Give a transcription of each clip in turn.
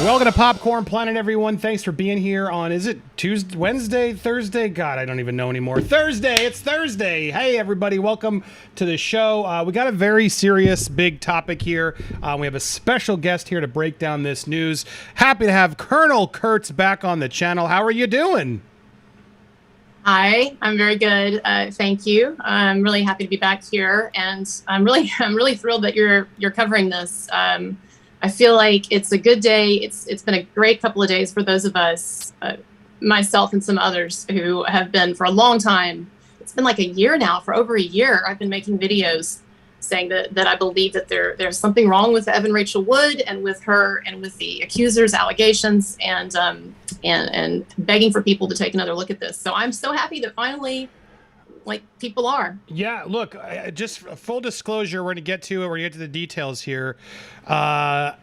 Welcome to Popcorn Planet, everyone. Thanks for being here on, is it Tuesday, Wednesday, Thursday? God, I don't even know anymore. Thursday, it's Thursday. Hey, everybody, welcome to the show. We got a very serious, big topic here. We have a special guest here to break down this news. Happy to have Colonel Kurtz back on the channel. How are you doing? Hi, I'm very good. Thank you. I'm really happy to be back here, and I'm really thrilled that you're covering this. I feel like it's a good day. It's been a great couple of days for those of us, myself and some others who have been for a long time. It's been like a year now. For over a year, I've been making videos saying that I believe that there's something wrong with Evan Rachel Wood and with her and with the accusers' allegations, and begging for people to take another look at this. So I'm so happy that finally, like, people are. Yeah, look, just full disclosure, we're going to get to it. We're going to get to the details here. I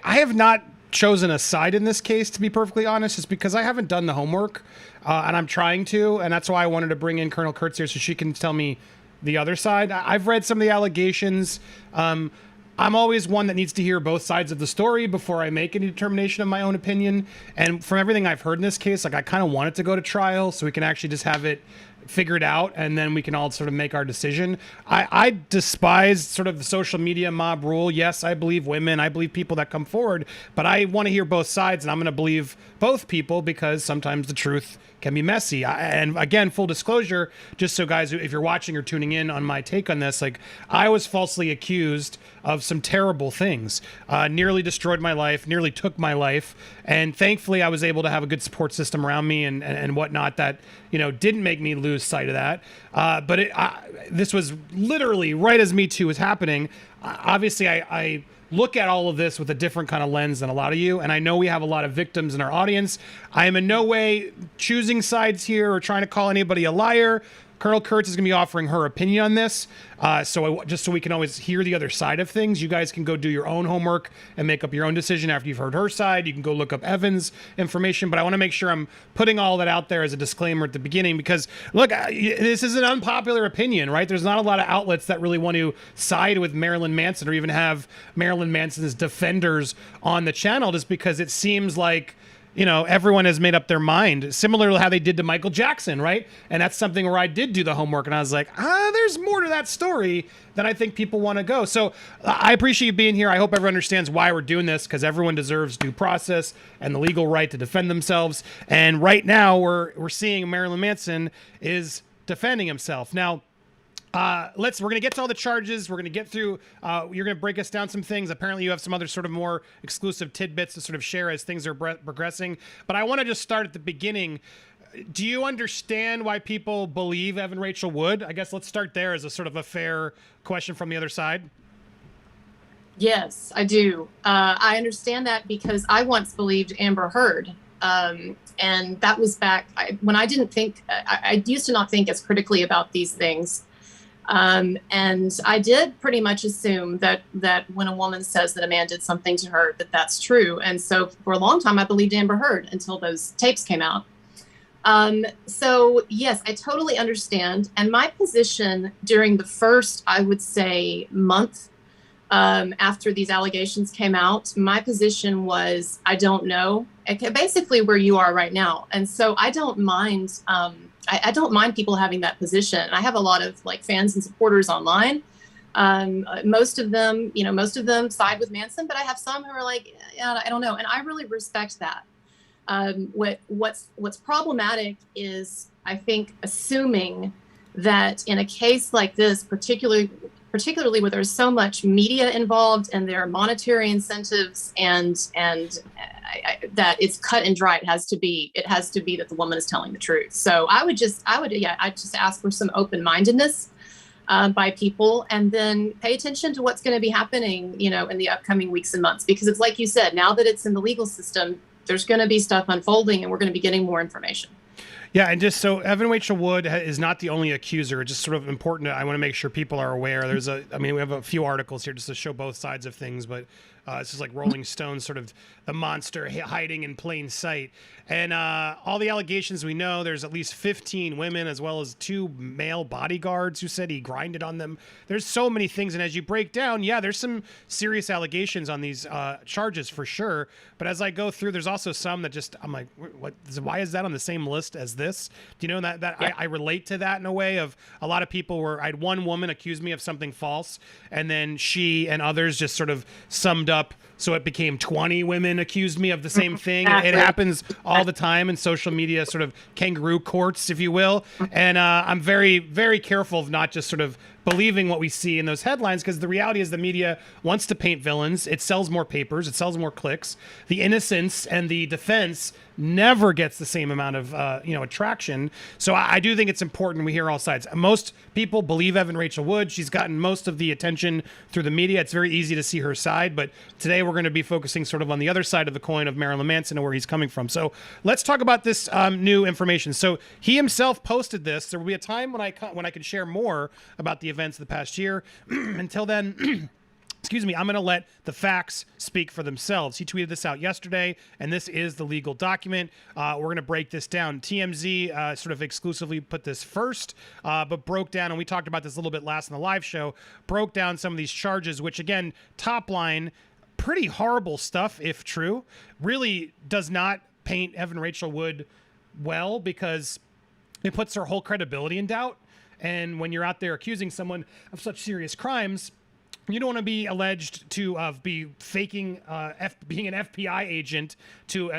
have not chosen a side in this case, to be perfectly honest, just because I haven't done the homework, and I'm trying to, and that's why I wanted to bring in Colonel Kurtz here so she can tell me the other side. I've read some of the allegations. I'm always one that needs to hear both sides of the story before I make any determination of my own opinion. And from everything I've heard in this case, like, I kind of want it to go to trial so we can actually just have it figured out, and then we can all sort of make our decision. I despise sort of the social media mob rule. Yes, I believe women, I believe people that come forward, but I want to hear both sides, and I'm going to believe both people because sometimes the truth can be messy. And again, full disclosure, just so guys, if you're watching or tuning in on my take on this, like, I was falsely accused of some terrible things, nearly destroyed my life, nearly took my life. And thankfully I was able to have a good support system around me and whatnot that, you know, didn't make me lose sight of that. But this was literally right as Me Too was happening. Obviously I look at all of this with a different kind of lens than a lot of you, and I know we have a lot of victims in our audience. I am in no way choosing sides here or trying to call anybody a liar. Colonel Kurtz is going to be offering her opinion on this, just so we can always hear the other side of things. You guys can go do your own homework and make up your own decision after you've heard her side. You can go look up Evan's information, but I want to make sure I'm putting all that out there as a disclaimer at the beginning because, look, this is an unpopular opinion, right? There's not a lot of outlets that really want to side with Marilyn Manson or even have Marilyn Manson's defenders on the channel, just because it seems like, you know, everyone has made up their mind, similar to how they did to Michael Jackson, right? And that's something where I did do the homework, and I was like, there's more to that story than I think people want to go. So I appreciate you being here. I hope everyone understands why we're doing this, because everyone deserves due process and the legal right to defend themselves. And right now, we're seeing Marilyn Manson is defending himself. Now, we're going to get to all the charges. We're going to get through, you're going to break us down some things. Apparently you have some other sort of more exclusive tidbits to sort of share as things are progressing. But I want to just start at the beginning. Do you understand why people believe Evan Rachel Wood? I guess let's start there as a sort of a fair question from the other side. Yes, I do. I understand that because I once believed Amber Heard. And that was back when I didn't think, I used to not think as critically about these things. And I did pretty much assume that when a woman says that a man did something to her, that's true. And so for a long time, I believed Amber Heard until those tapes came out. So yes, I totally understand. And my position during the first, I would say, month after these allegations came out, my position was, I don't know, basically where you are right now. And so I don't mind, I don't mind people having that position. I have a lot of like fans and supporters online. Most of them side with Manson, but I have some who are like, yeah, I don't know. And I really respect that. What's problematic is, I think, assuming that in a case like this, particularly where there's so much media involved and there are monetary incentives and that it's cut and dry. It has to be that the woman is telling the truth. So I'd just ask for some open-mindedness by people, and then pay attention to what's going to be happening, in the upcoming weeks and months, because it's like you said, now that it's in the legal system, there's going to be stuff unfolding and we're going to be getting more information. Yeah, and just so Evan Rachel Wood is not the only accuser. It's just sort of important. I want to make sure people are aware. I mean, we have a few articles here just to show both sides of things, but this is like Rolling Stone, sort of the monster hiding in plain sight. And all the allegations we know, there's at least 15 women as well as 2 male bodyguards who said he grinded on them. There's so many things. And as you break down, yeah, there's some serious allegations on these charges for sure. But as I go through, there's also some that just, I'm like, what? Why is that on the same list as this? Do you know that yeah. I relate to that in a way of a lot of people where I had one woman accuse me of something false, and then she and others just sort of summed up. So it became 20 women accused me of the same thing. Exactly. It happens all the time in social media, sort of kangaroo courts, if you will. And I'm very, very careful of not just sort of believing what we see in those headlines, because the reality is the media wants to paint villains. It sells more papers. It sells more clicks. The innocence and the defense never gets the same amount of attraction. So I do think it's important we hear all sides. Most people believe Evan Rachel Wood. She's gotten most of the attention through the media. It's very easy to see her side, but today we're going to be focusing sort of on the other side of the coin of Marilyn Manson and where he's coming from. So let's talk about this new information. So he himself posted this. There will be a time when I can share more about the events of the past year. Until then, excuse me, I'm going to let the facts speak for themselves. He tweeted this out yesterday, and this is the legal document. We're going to break this down. TMZ sort of exclusively put this first, but broke down, and we talked about this a little bit last in the live show, broke down some of these charges, which again, top line, pretty horrible stuff, if true. Really does not paint Evan Rachel Wood well, because it puts her whole credibility in doubt. And when you're out there accusing someone of such serious crimes, you don't want to be alleged to be faking being an FBI agent to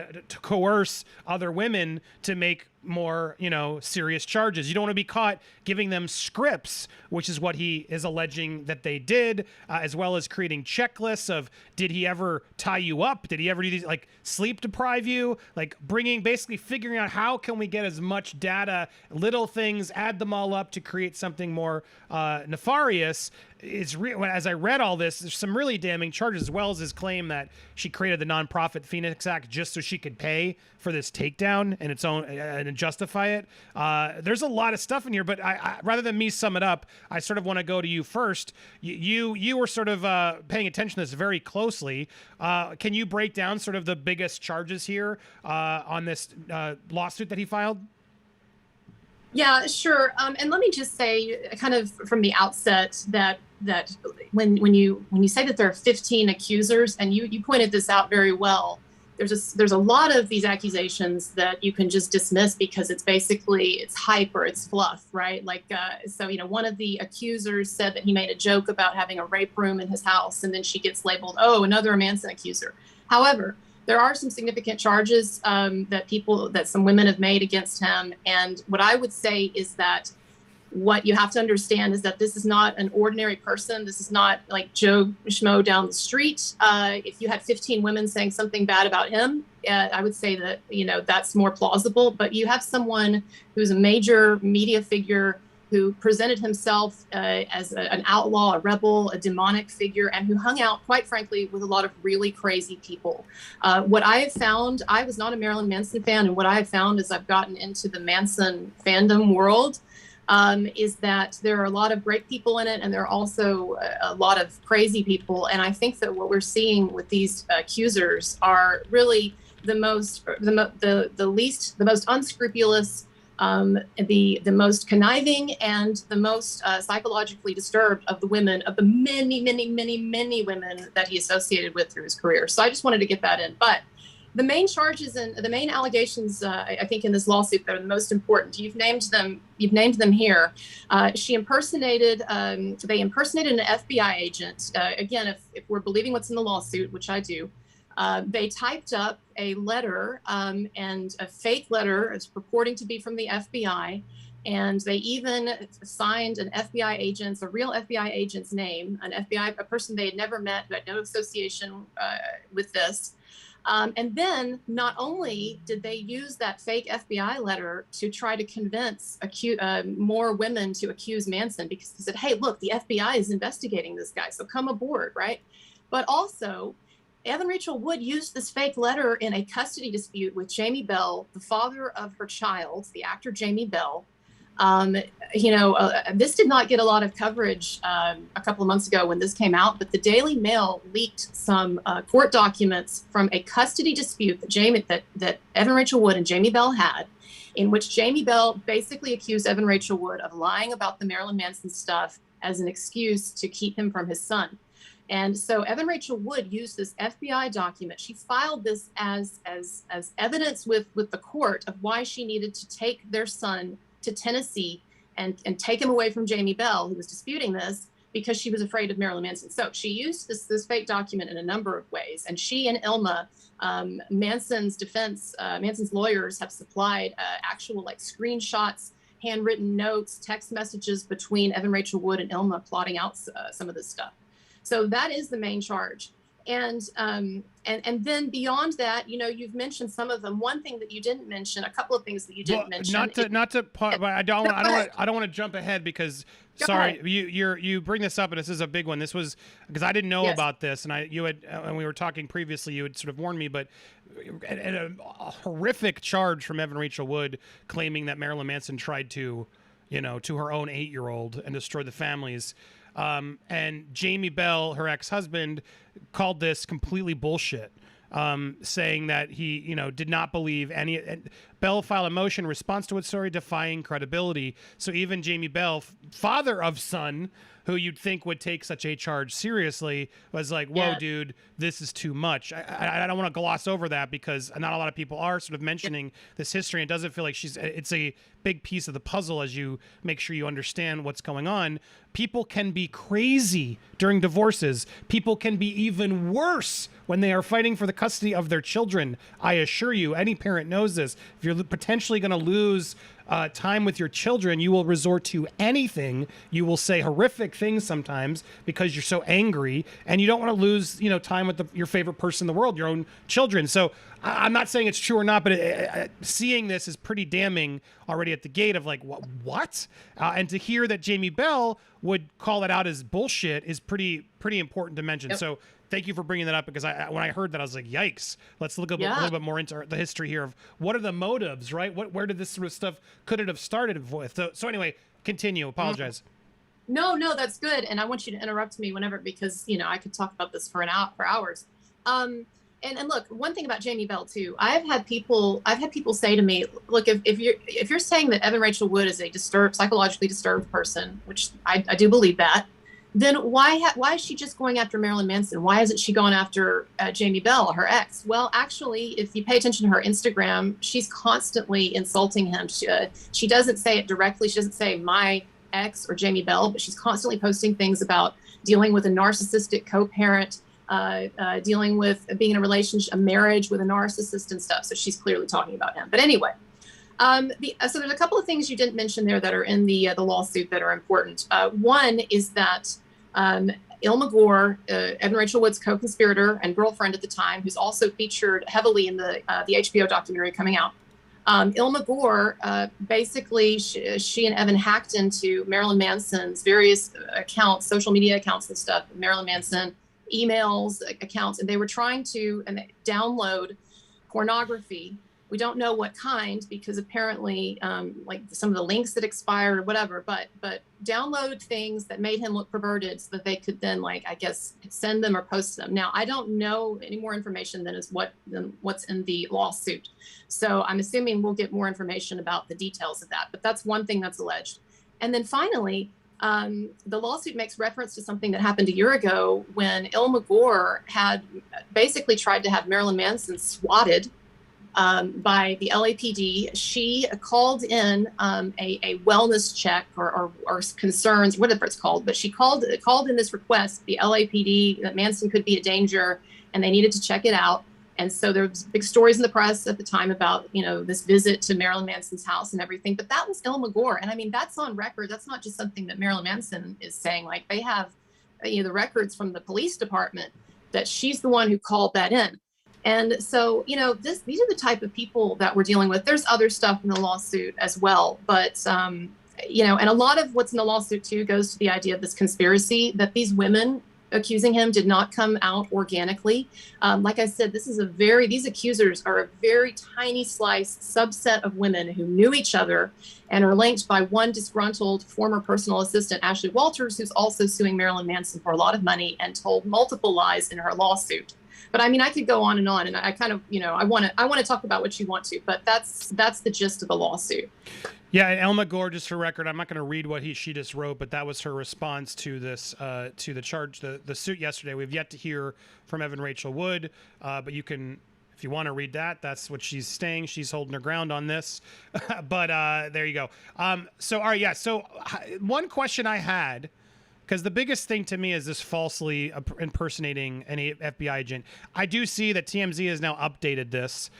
coerce other women to make more, serious charges. You don't want to be caught giving them scripts, which is what he is alleging that they did, as well as creating checklists of, did he ever tie you up? Did he ever do these, like sleep deprive you? Like basically figuring out how can we get as much data, little things, add them all up to create something more nefarious. As I read all this, there's some really damning charges, as well as his claim that she created the nonprofit Phoenix Act just so she could pay for this takedown and its own and justify it. There's a lot of stuff in here, but I rather than me sum it up, I sort of want to go to you first. You were sort of paying attention to this very closely. Can you break down sort of the biggest charges here on this lawsuit that he filed? Yeah, sure. And let me just say, kind of from the outset, that when you say that there are 15 accusers, and you pointed this out very well, there's a lot of these accusations that you can just dismiss because it's hype or it's fluff, right? Like, so one of the accusers said that he made a joke about having a rape room in his house, and then she gets labeled, oh, another Manson accuser. However, there are some significant charges that some women have made against him. And what I would say is that what you have to understand is that this is not an ordinary person. This is not like Joe Schmo down the street. If you had 15 women saying something bad about him, I would say that, that's more plausible. But you have someone who's a major media figure who presented himself as an outlaw, a rebel, a demonic figure, and who hung out, quite frankly, with a lot of really crazy people. What I have found, I was not a Marilyn Manson fan, and what I have found as I've gotten into the Manson fandom world is that there are a lot of great people in it, and there are also a lot of crazy people. And I think that what we're seeing with these accusers are really the most unscrupulous, the most conniving, and the most psychologically disturbed of the women, of the many, many, many, many women that he associated with through his career. So I just wanted to get that in. But the main charges and the main allegations, I think, in this lawsuit that are the most important, you've named them here. They impersonated an FBI agent. Again, if we're believing what's in the lawsuit, which I do, they typed up a letter and a fake letter. It's purporting to be from the FBI. And they even signed a real FBI agent's name, a person they had never met, who had no association with this. And then not only did they use that fake FBI letter to try to convince more women to accuse Manson, because they said, hey, look, the FBI is investigating this guy, so come aboard, right? But also, Evan Rachel Wood used this fake letter in a custody dispute with Jamie Bell, the father of her child, the actor Jamie Bell. This did not get a lot of coverage a couple of months ago when this came out, but the Daily Mail leaked some court documents from a custody dispute that Evan Rachel Wood and Jamie Bell had, in which Jamie Bell basically accused Evan Rachel Wood of lying about the Marilyn Manson stuff as an excuse to keep him from his son. And so Evan Rachel Wood used this FBI document. She filed this as evidence with the court of why she needed to take their son to Tennessee and take him away from Jamie Bell, who was disputing this, because she was afraid of Marilyn Manson. So she used this fake document in a number of ways. And she and Ilma, Manson's lawyers have supplied actual like screenshots, handwritten notes, text messages between Evan Rachel Wood and Ilma plotting out some of this stuff. So that is the main charge. And then beyond that, you've mentioned some of them. One thing that you didn't mention, a couple of things that you didn't mention. But I don't want to jump ahead because you bring this up and this is a big one. This was because I didn't know about this, and you had when we were talking previously, you had sort of warned me, but a horrific charge from Evan Rachel Wood claiming that Marilyn Manson tried to her own 8-year-old and destroy the families. And Jamie Bell, her ex-husband, called this completely bullshit, saying that he, did not believe any. Bell filed a motion in response to its story, defying credibility. So even Jamie Bell, father of son, who you'd think would take such a charge seriously, was like, whoa, dude, this is too much. I don't want to gloss over that because not a lot of people are sort of mentioning this history. It doesn't feel like it's a big piece of the puzzle as you make sure you understand what's going on. People can be crazy during divorces. People can be even worse when they are fighting for the custody of their children. I assure you, any parent knows this. If you're potentially going to lose time with your children, you will resort to anything. You will say horrific things sometimes because you're so angry, and you don't want to lose, time with your favorite person in the world, your own children. So I'm not saying it's true or not, but seeing this is pretty damning already at the gate of like, what? And to hear that Jamie Bell would call it out as bullshit is pretty important to mention. Yep. So thank you for bringing that up because when I heard that, I was like, yikes. Let's look a little bit more into the history here of what are the motives, right? Where did this sort of stuff, could it have started with? So anyway, continue. Apologize. No, that's good. And I want you to interrupt me whenever, because, I could talk about this for hours. And look, one thing about Jamie Bell too, I've had people say to me, look, if you're saying that Evan Rachel Wood is a psychologically disturbed person, which I do believe that, then why is she just going after Marilyn Manson? Why isn't she going after Jamie Bell, her ex? Well, actually, if you pay attention to her Instagram, she's constantly insulting him. She doesn't say it directly. She doesn't say my ex or Jamie Bell, but she's constantly posting things about dealing with a narcissistic co-parent, dealing with being in a marriage with a narcissist and stuff. So she's clearly talking about him. But anyway, so there's a couple of things you didn't mention there that are in the lawsuit that are important. One is that Ilma Gore, Evan Rachel Wood's co-conspirator and girlfriend at the time, who's also featured heavily in the HBO documentary coming out. Ilma Gore, basically, she and Evan hacked into Marilyn Manson's various accounts, social media accounts and stuff, Marilyn Manson, emails, accounts, and they were trying to download pornography. We don't know what kind because apparently like some of the links that expired or whatever, but download things that made him look perverted so that they could then send them or post them. Now, I don't know any more information than what's in the lawsuit. So I'm assuming we'll get more information about the details of that, but that's one thing that's alleged. And then finally, the lawsuit makes reference to something that happened a year ago when Ilma Gore had basically tried to have Marilyn Manson swatted by the LAPD. She called in a wellness check or concerns, whatever it's called, but she called in this request, the LAPD, that Manson could be a danger and they needed to check it out. And so there was big stories in the press at the time about, this visit to Marilyn Manson's house and everything, but that was Ilma Gore. And I mean, that's on record. That's not just something that Marilyn Manson is saying. Like, they have, the records from the police department that she's the one who called that in. And so, these are the type of people that we're dealing with. There's other stuff in the lawsuit as well, but, and a lot of what's in the lawsuit too goes to the idea of this conspiracy that these women accusing him did not come out organically. Like I said, these accusers are a very tiny slice subset of women who knew each other and are linked by one disgruntled former personal assistant, Ashley Walters, who's also suing Marilyn Manson for a lot of money and told multiple lies in her lawsuit. But I mean, I could go on, and I kind of, I want to talk about what you want to, but that's the gist of the lawsuit. Yeah, and Elma Gore, just for record, I'm not going to read what she just wrote, but that was her response to this, to the charge, the suit yesterday. We've yet to hear from Evan Rachel Wood, but you can, if you want to read that, that's what she's saying. She's holding her ground on this. But there you go. So, all right, yeah. So one question I had, because the biggest thing to me is this falsely impersonating an FBI agent. I do see that TMZ has now updated this.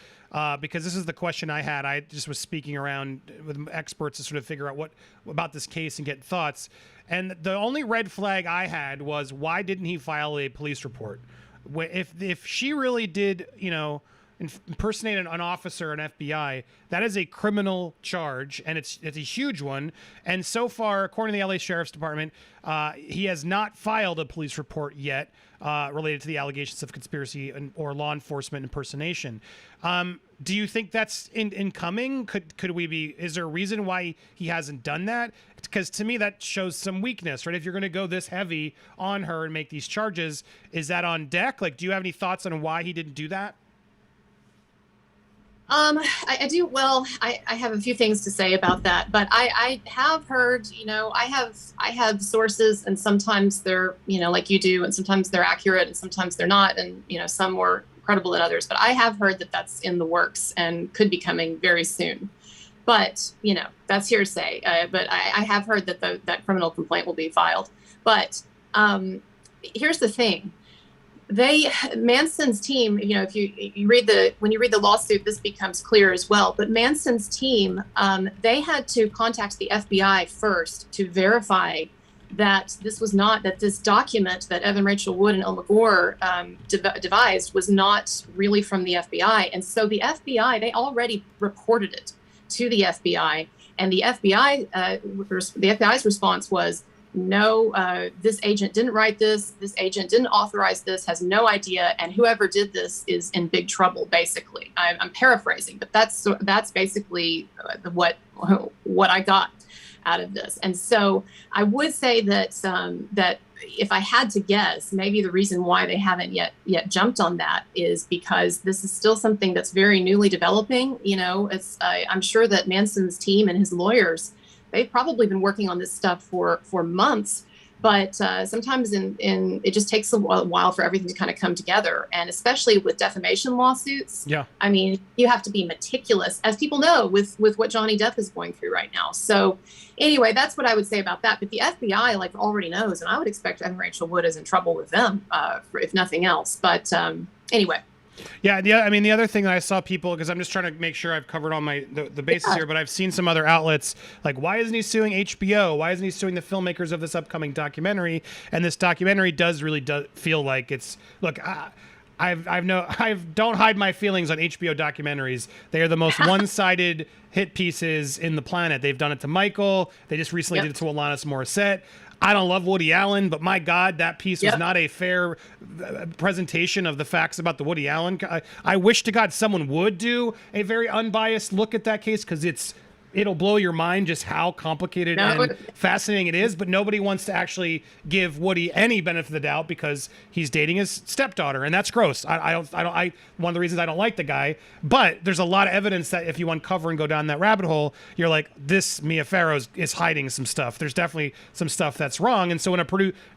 Because this is the question I had. I just was speaking around with experts to sort of figure out what about this case and get thoughts. And the only red flag I had was, why didn't he file a police report? If she really did, impersonate an officer, an FBI, that is a criminal charge, and it's a huge one. And so far, according to the LA Sheriff's Department, he has not filed a police report yet related to the allegations of conspiracy or law enforcement impersonation. Do you think that's incoming? Could we be? Is there a reason why he hasn't done that? Because to me, that shows some weakness, right? If you're going to go this heavy on her and make these charges, is that on deck? Like, do you have any thoughts on why he didn't do that? I do. Well, I have a few things to say about that, but I have heard, I have sources, and sometimes they're, like you do, and sometimes they're accurate and sometimes they're not. And, some more credible than others, but I have heard that that's in the works and could be coming very soon. But, that's hearsay. But I have heard that that criminal complaint will be filed. But here's the thing. Manson's team, if when you read the lawsuit, this becomes clear as well. But Manson's team, they had to contact the FBI first to verify that this document that Evan Rachel Wood and Elma Gore devised was not really from the FBI. And so the FBI, they already reported it to the FBI, and the FBI's response was, no, this agent didn't write this. This agent didn't authorize this, has no idea. And whoever did this is in big trouble, basically. I'm paraphrasing, but that's basically what I got out of this. And so I would say that that if I had to guess, maybe the reason why they haven't yet jumped on that is because this is still something that's very newly developing. I'm sure that Manson's team and his lawyers, they've probably been working on this stuff for months, but sometimes it just takes a while for everything to kind of come together. And especially with defamation lawsuits, yeah, I mean, you have to be meticulous, as people know with what Johnny Depp is going through right now. So anyway, that's what I would say about that. But the FBI already knows, and I would expect Evan Rachel Wood is in trouble with them, if nothing else. But anyway. Yeah, the other thing that I saw people, because I'm just trying to make sure I've covered all the bases here, but I've seen some other outlets like, why isn't he suing HBO? Why isn't he suing the filmmakers of this upcoming documentary? And this documentary does feel like it's, look, I don't hide my feelings on HBO documentaries. They are the most one-sided hit pieces in the planet. They've done it to Michael. They just recently did it to Alanis Morissette. I don't love Woody Allen, but my God, that piece was not a fair presentation of the facts about the Woody Allen. I wish to God someone would do a very unbiased look at that case, because it'll blow your mind just how complicated and fascinating it is. But nobody wants to actually give Woody any benefit of the doubt because he's dating his stepdaughter, and that's gross. One of the reasons I don't like the guy. But there's a lot of evidence that if you uncover and go down that rabbit hole, you're like, this Mia Farrow is hiding some stuff. There's definitely some stuff that's wrong. And so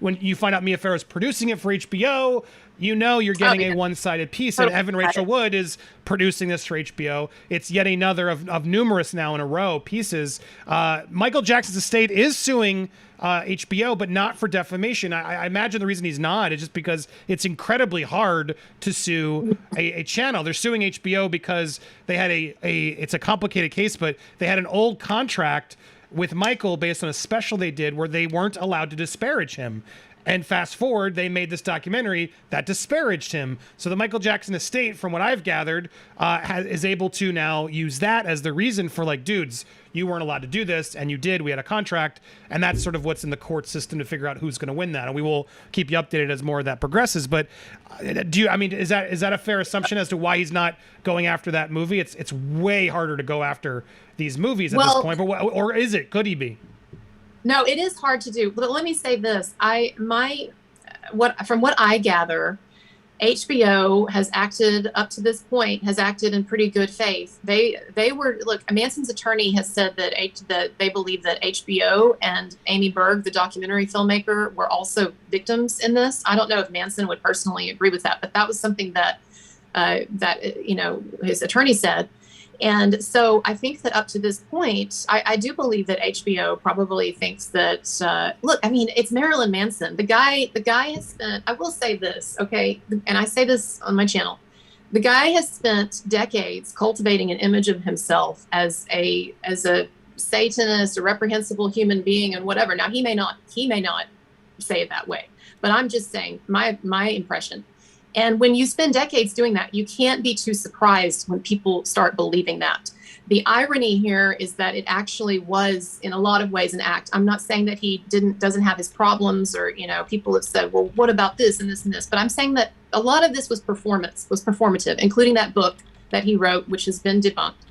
when you find out Mia Farrow's producing it for HBO, you're getting a one-sided piece, and Evan Rachel Wood is producing this for HBO. It's yet another of numerous now in a row pieces. Michael Jackson's estate is suing HBO, but not for defamation. I imagine the reason he's not is just because it's incredibly hard to sue a channel. They're suing HBO because they had it's a complicated case, but they had an old contract with Michael based on a special they did where they weren't allowed to disparage him. And fast forward, they made this documentary that disparaged him. So the Michael Jackson estate, from what I've gathered, is able to now use that as the reason for like, dudes, you weren't allowed to do this, and you did. We had a contract, and that's sort of what's in the court system to figure out who's going to win that. And we will keep you updated as more of that progresses. But is that a fair assumption as to why he's not going after that movie? It's way harder to go after these movies at this point. But or is it? Could he be? No, it is hard to do. But let me say this: from what I gather, HBO has acted up to this point in pretty good faith. They were Manson's attorney has said that they believe that HBO and Amy Berg, the documentary filmmaker, were also victims in this. I don't know if Manson would personally agree with that, but that was something that his attorney said. And so I think that up to this point, I do believe that HBO probably thinks that, it's Marilyn Manson. The guy has spent, I will say this, okay, and I say this on my channel, the guy has spent decades cultivating an image of himself as a Satanist, a reprehensible human being and whatever. Now, he may not say it that way, but I'm just saying my impression. And when you spend decades doing that, you can't be too surprised when people start believing that. The irony here is that it actually was, in a lot of ways, an act. I'm not saying that he doesn't have his problems, or people have said, well, what about this and this and this? But I'm saying that a lot of this was performative, including that book that he wrote, which has been debunked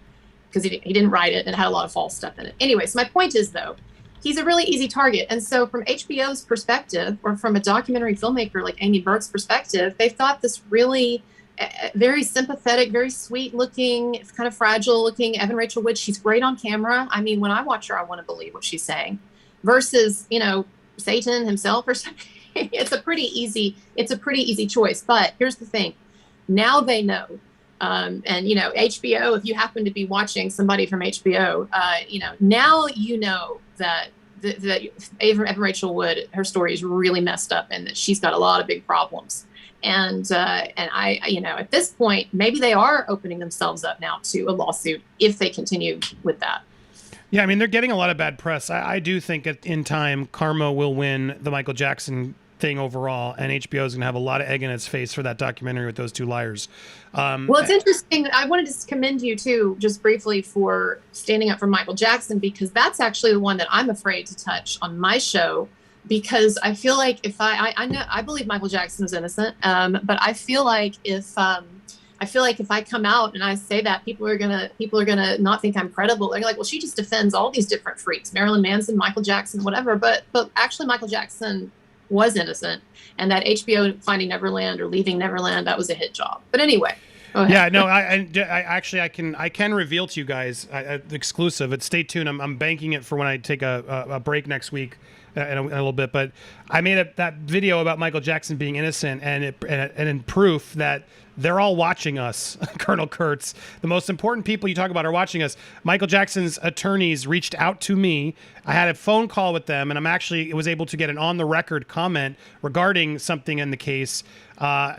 because he didn't write it and it had a lot of false stuff in it. Anyway, so my point is, though, he's a really easy target. And so from HBO's perspective, or from a documentary filmmaker like Amy Berg's perspective, they thought this really very sympathetic, very sweet looking, kind of fragile looking Evan Rachel Wood. She's great on camera. I mean, when I watch her, I want to believe what she's saying, versus, Satan himself or something. It's a pretty easy choice. But here's the thing. Now they know. And HBO, if you happen to be watching somebody from HBO, now that Evan Rachel Wood, her story is really messed up, and that she's got a lot of big problems. And I at this point, maybe they are opening themselves up now to a lawsuit if they continue with that. Yeah, I mean, they're getting a lot of bad press. I do think in time, karma will win the Michael Jackson thing overall, and HBO is going to have a lot of egg in its face for that documentary with those two liars. Well, it's interesting. I wanted to commend you too, just briefly, for standing up for Michael Jackson, because that's actually the one that I'm afraid to touch on my show, because I feel like if I believe Michael Jackson was innocent, but I feel like if I come out and I say that, people are gonna not think I'm credible. They're like, well, she just defends all these different freaks, Marilyn Manson, Michael Jackson, whatever. But actually, Michael Jackson was innocent, and that HBO Finding Neverland or Leaving Neverland, that was a hit job. But anyway, go ahead. Yeah, no, I can reveal to you guys exclusive. Stay tuned. I'm banking it for when I take a break next week in a little bit. But I made that video about Michael Jackson being innocent, and in proof that they're all watching us, Colonel Kurtz. The most important people you talk about are watching us. Michael Jackson's attorneys reached out to me. I had a phone call with them, and I was able to get an on-the-record comment regarding something in the case.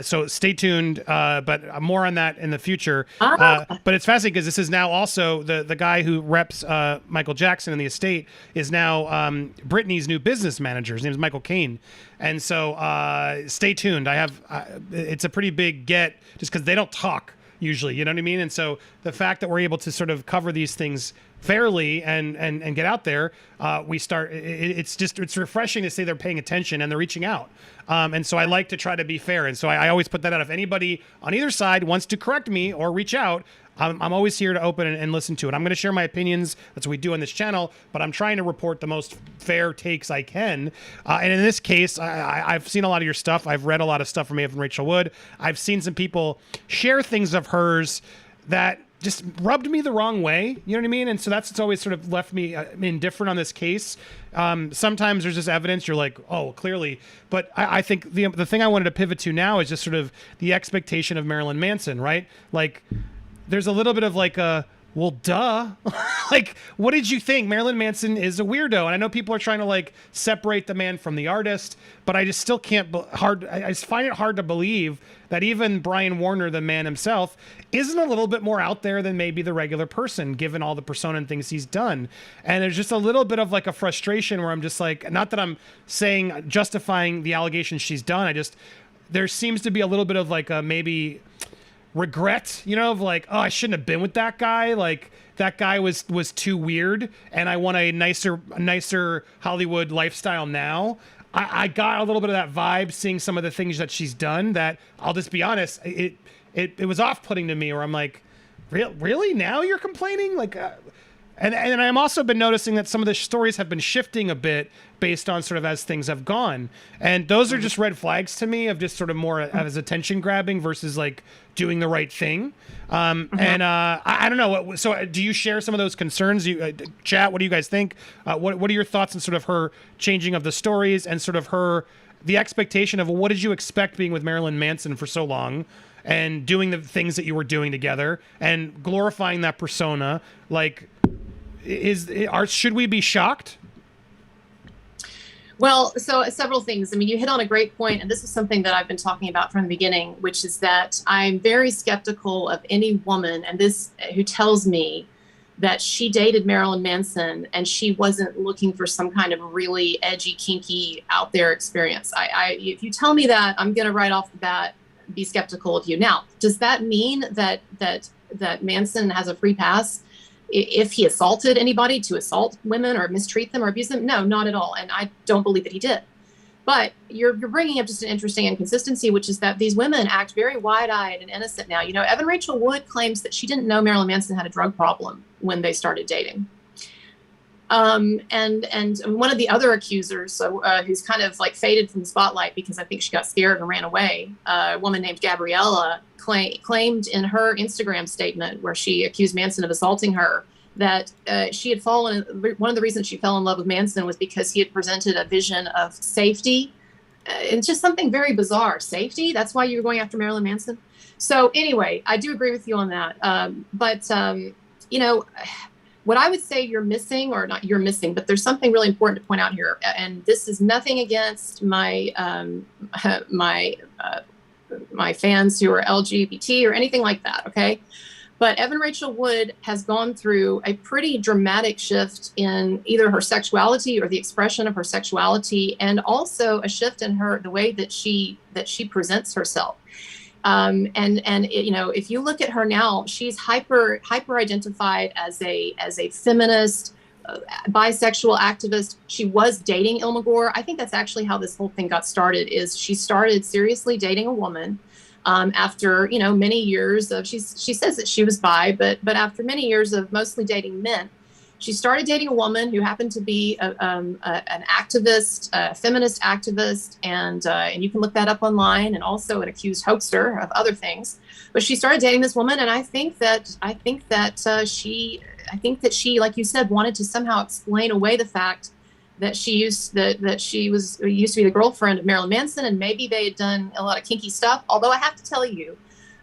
So stay tuned, but more on that in the future. But it's fascinating because this is now also the guy who reps Michael Jackson in the estate is now Britney's new business manager. His name is Michael Caine. And so stay tuned. It's a pretty big get just because they don't talk usually, you know what I mean? And so the fact that we're able to sort of cover these things fairly and get out there, it's refreshing to say they're paying attention and they're reaching out. And so I like to try to be fair. And so I always put that out. If anybody on either side wants to correct me or reach out, I'm always here to open and listen to it. I'm going to share my opinions. That's what we do on this channel, but I'm trying to report the most fair takes I can. And in this case, I've seen a lot of your stuff. I've read a lot of stuff from Evan Rachel Wood. I've seen some people share things of hers that just rubbed me the wrong way. You know what I mean? And so that's always sort of left me indifferent on this case. Sometimes there's just evidence you're like, oh, clearly. But I think the thing I wanted to pivot to now is just sort of the expectation of Marilyn Manson, right? Like, there's a little bit of like a, well, duh. Like, what did you think? Marilyn Manson is a weirdo. And I know people are trying to like separate the man from the artist, but I just still can't, I just find it hard to believe that even Brian Warner, the man himself, isn't a little bit more out there than maybe the regular person, given all the persona and things he's done. And there's just a little bit of like a frustration where I'm just like, not that I'm saying justifying the allegations she's done. There seems to be a little bit of like a maybe regret, of like, oh, I shouldn't have been with that guy. Like that guy was too weird, and I want a nicer Hollywood lifestyle now. I got a little bit of that vibe seeing some of the things that she's done. That I'll just be honest, it was off-putting to me. Where I'm like, really? Now you're complaining? Like, and I'm also been noticing that some of the stories have been shifting a bit based on sort of as things have gone, and those are just red flags to me of just sort of more as attention grabbing versus like doing the right thing. And I don't know. So do you share some of those concerns? Chat. What do you guys think? What are your thoughts on sort of her changing of the stories and sort of the expectation of what did you expect being with Marilyn Manson for so long? And doing the things that you were doing together and glorifying that persona, like, should we be shocked? Well, so several things. I mean, you hit on a great point, and this is something that I've been talking about from the beginning, which is that I'm very skeptical of any woman who tells me that she dated Marilyn Manson and she wasn't looking for some kind of really edgy, kinky, out there experience. If you tell me that, I'm going to right off the bat be skeptical of you. Now, does that mean that Manson has a free pass if he assaulted anybody to assault women or mistreat them or abuse them? No, not at all. And I don't believe that he did. But you're bringing up just an interesting inconsistency, which is that these women act very wide-eyed and innocent now. Evan Rachel Wood claims that she didn't know Marilyn Manson had a drug problem when they started dating. And one of the other accusers, who's kind of like faded from the spotlight because I think she got scared and ran away, a woman named Gabriella, claimed in her Instagram statement where she accused Manson of assaulting her that she had one of the reasons she fell in love with Manson was because he had presented a vision of safety. It's just something very bizarre. Safety? That's why you were going after Marilyn Manson? So anyway, I do agree with you on that. But what I would say you're missing, or not you're missing, but there's something really important to point out here. And this is nothing against my fans who are LGBT or anything like that, okay? But Evan Rachel Wood has gone through a pretty dramatic shift in either her sexuality or the expression of her sexuality, and also a shift in the way that she presents herself. If you look at her now, she's hyper identified as a feminist, bisexual activist. She was dating Ilmagor. I think that's actually how this whole thing got started. Is she started seriously dating a woman after many years of she says that she was bi, but after many years of mostly dating men. She started dating a woman who happened to be an activist, a feminist activist, and you can look that up online, and also an accused hoaxer of other things. But she started dating this woman, and I think that she, like you said, wanted to somehow explain away the fact that she used to be the girlfriend of Marilyn Manson, and maybe they had done a lot of kinky stuff. Although I have to tell you,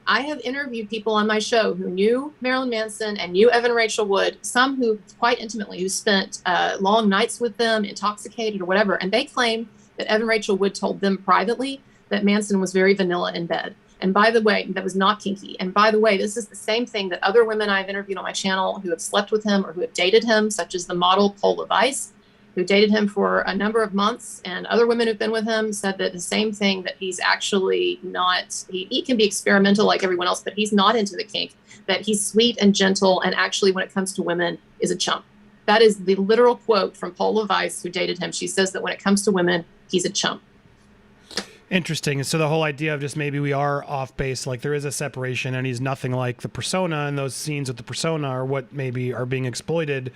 I have interviewed people on my show who knew Marilyn Manson and knew Evan Rachel Wood, some who quite intimately, who spent long nights with them, intoxicated or whatever. And they claim that Evan Rachel Wood told them privately that Manson was very vanilla in bed. And by the way, that was not kinky. And by the way, this is the same thing that other women I've interviewed on my channel who have slept with him or who have dated him, such as the model Paula Weiss, who dated him for a number of months, and other women who've been with him said that the same thing, that he's actually not, he can be experimental like everyone else, but he's not into the kink, that he's sweet and gentle, and actually when it comes to women is a chump. That is the literal quote from Paula Weiss, who dated him. She says that when it comes to women, he's a chump. Interesting. And so the whole idea of just maybe we are off base, like there is a separation and he's nothing like the persona, and those scenes with the persona are what maybe are being exploited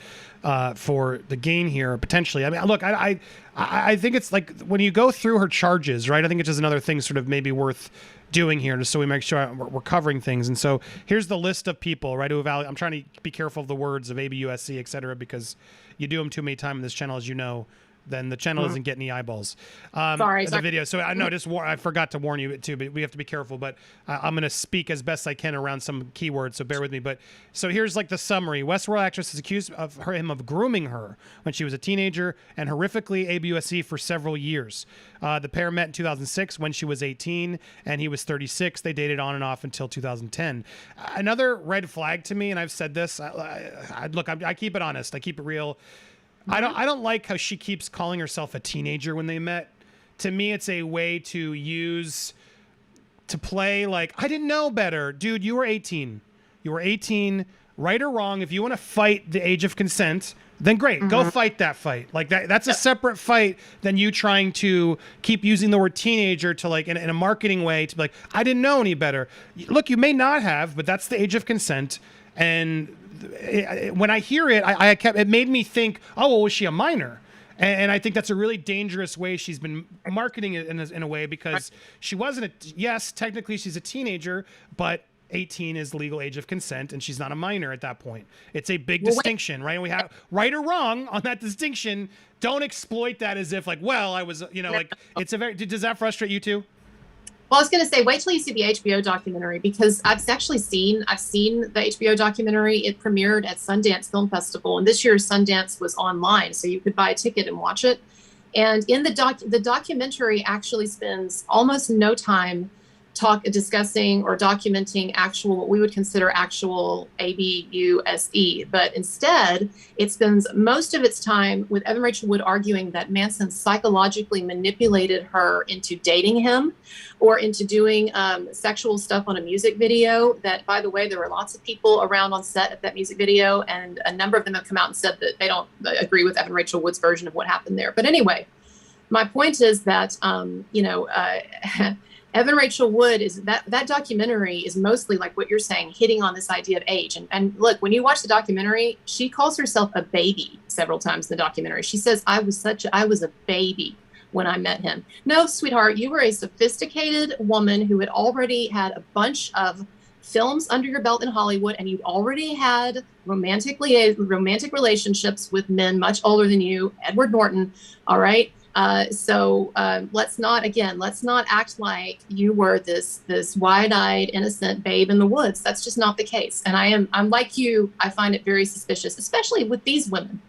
for the gain here, potentially. I mean, look, I think it's like when you go through her charges, right? I think it's just another thing sort of maybe worth doing here, just so we make sure we're covering things. And so here's the list of people, right? I'm trying to be careful of the words of ABUSC, et cetera, because you do them too many times in this channel, as you know. then the channel doesn't get any eyeballs. Sorry. The video. So I know, I forgot to warn you too, but we have to be careful. But I'm going to speak as best I can around some keywords, so bear with me. But so here's like the summary. Westworld actress is accused of him of grooming her when she was a teenager and horrifically abused for several years. The pair met in 2006 when she was 18 and he was 36. They dated on and off until 2010. Another red flag to me, and I've said this. I keep it honest. I keep it real. I don't like how she keeps calling herself a teenager when they met. To me, it's a way to play like, I didn't know better. Dude, you were 18. You were 18, right or wrong. If you want to fight the age of consent, then great, go fight that fight. Like that's a separate fight than you trying to keep using the word teenager to like in a marketing way to be like, I didn't know any better. Look, you may not have, but that's the age of consent. And when I hear it, it made me think, oh, well, was she a minor? And I think that's a really dangerous way she's been marketing it in a way, because she wasn't yes, technically she's a teenager, but 18 is the legal age of consent, and she's not a minor at that point. It's a big distinction, right? And we have right or wrong on that distinction. Don't exploit that as if like, well, I was, like it's a very. Does that frustrate you too? Well, I was going to say, wait till you see the HBO documentary, because I've seen the HBO documentary. It premiered at Sundance Film Festival, and this year's Sundance was online, so you could buy a ticket and watch it. And in the documentary actually spends almost no time discussing or documenting what we would consider actual ABUSE, but instead it spends most of its time with Evan Rachel Wood arguing that Manson psychologically manipulated her into dating him or into doing sexual stuff on a music video. That, by the way, there were lots of people around on set at that music video, and a number of them have come out and said that they don't agree with Evan Rachel Wood's version of what happened there. But anyway, my point is that Evan Rachel Wood is that documentary is mostly like what you're saying, hitting on this idea of age. And look, when you watch the documentary, she calls herself a baby several times in the documentary. She says, I was a baby when I met him. No, sweetheart, you were a sophisticated woman who had already had a bunch of films under your belt in Hollywood, and you'd already had romantic relationships with men much older than you, Edward Norton. All right. So let's not act like you were this wide-eyed, innocent babe in the woods. That's just not the case. And I'm like you. I find it very suspicious, especially with these women.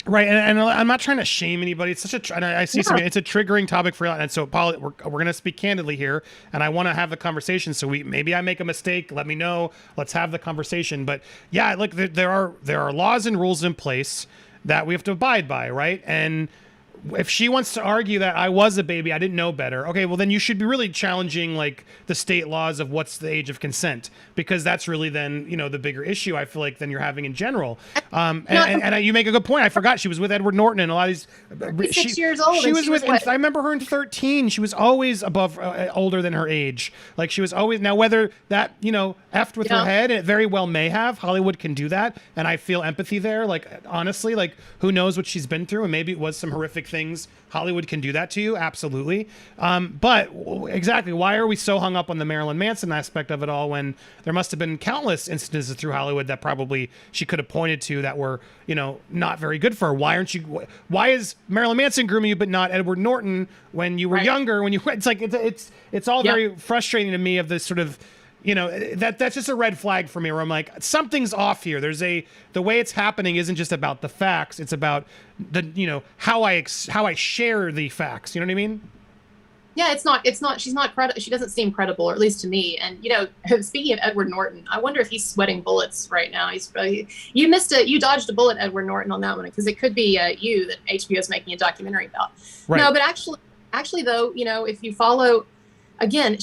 Right, and I'm not trying to shame anybody. It's such I see something. It's a triggering topic for, and so Paul, we're going to speak candidly here, and I want to have the conversation. So maybe I make a mistake. Let me know. Let's have the conversation. But yeah, look, there are laws and rules in place that we have to abide by, right? And if she wants to argue that I was a baby, I didn't know better. Okay, well then you should be really challenging like the state laws of what's the age of consent, because that's really then the bigger issue I feel like than you're having in general. And you make a good point. I forgot she was with Edward Norton and a lot of these. 6 years old. She was with. I remember her in 13. She was always above older than her age. Like she was always. Now whether that effed with her head, it very well may have. Hollywood can do that, and I feel empathy there. Like honestly, like who knows what she's been through, and maybe it was some horrific things. Hollywood can do that to you, absolutely. But exactly, why are we so hung up on the Marilyn Manson aspect of it all when there must have been countless instances through Hollywood that probably she could have pointed to that were, not very good for her? Why is Marilyn Manson grooming you but not Edward Norton when you were younger? It's like it's all very frustrating to me of this sort of. That's just a red flag for me where I'm like, something's off here. The way it's happening isn't just about the facts. It's about how I share the facts. You know what I mean? Yeah, it's not, she's not credible. She doesn't seem credible, or at least to me. And, speaking of Edward Norton, I wonder if he's sweating bullets right now. You dodged a bullet, Edward Norton, on that one, because it could be you that HBO is making a documentary about. Right. No, but actually though, if you follow, again,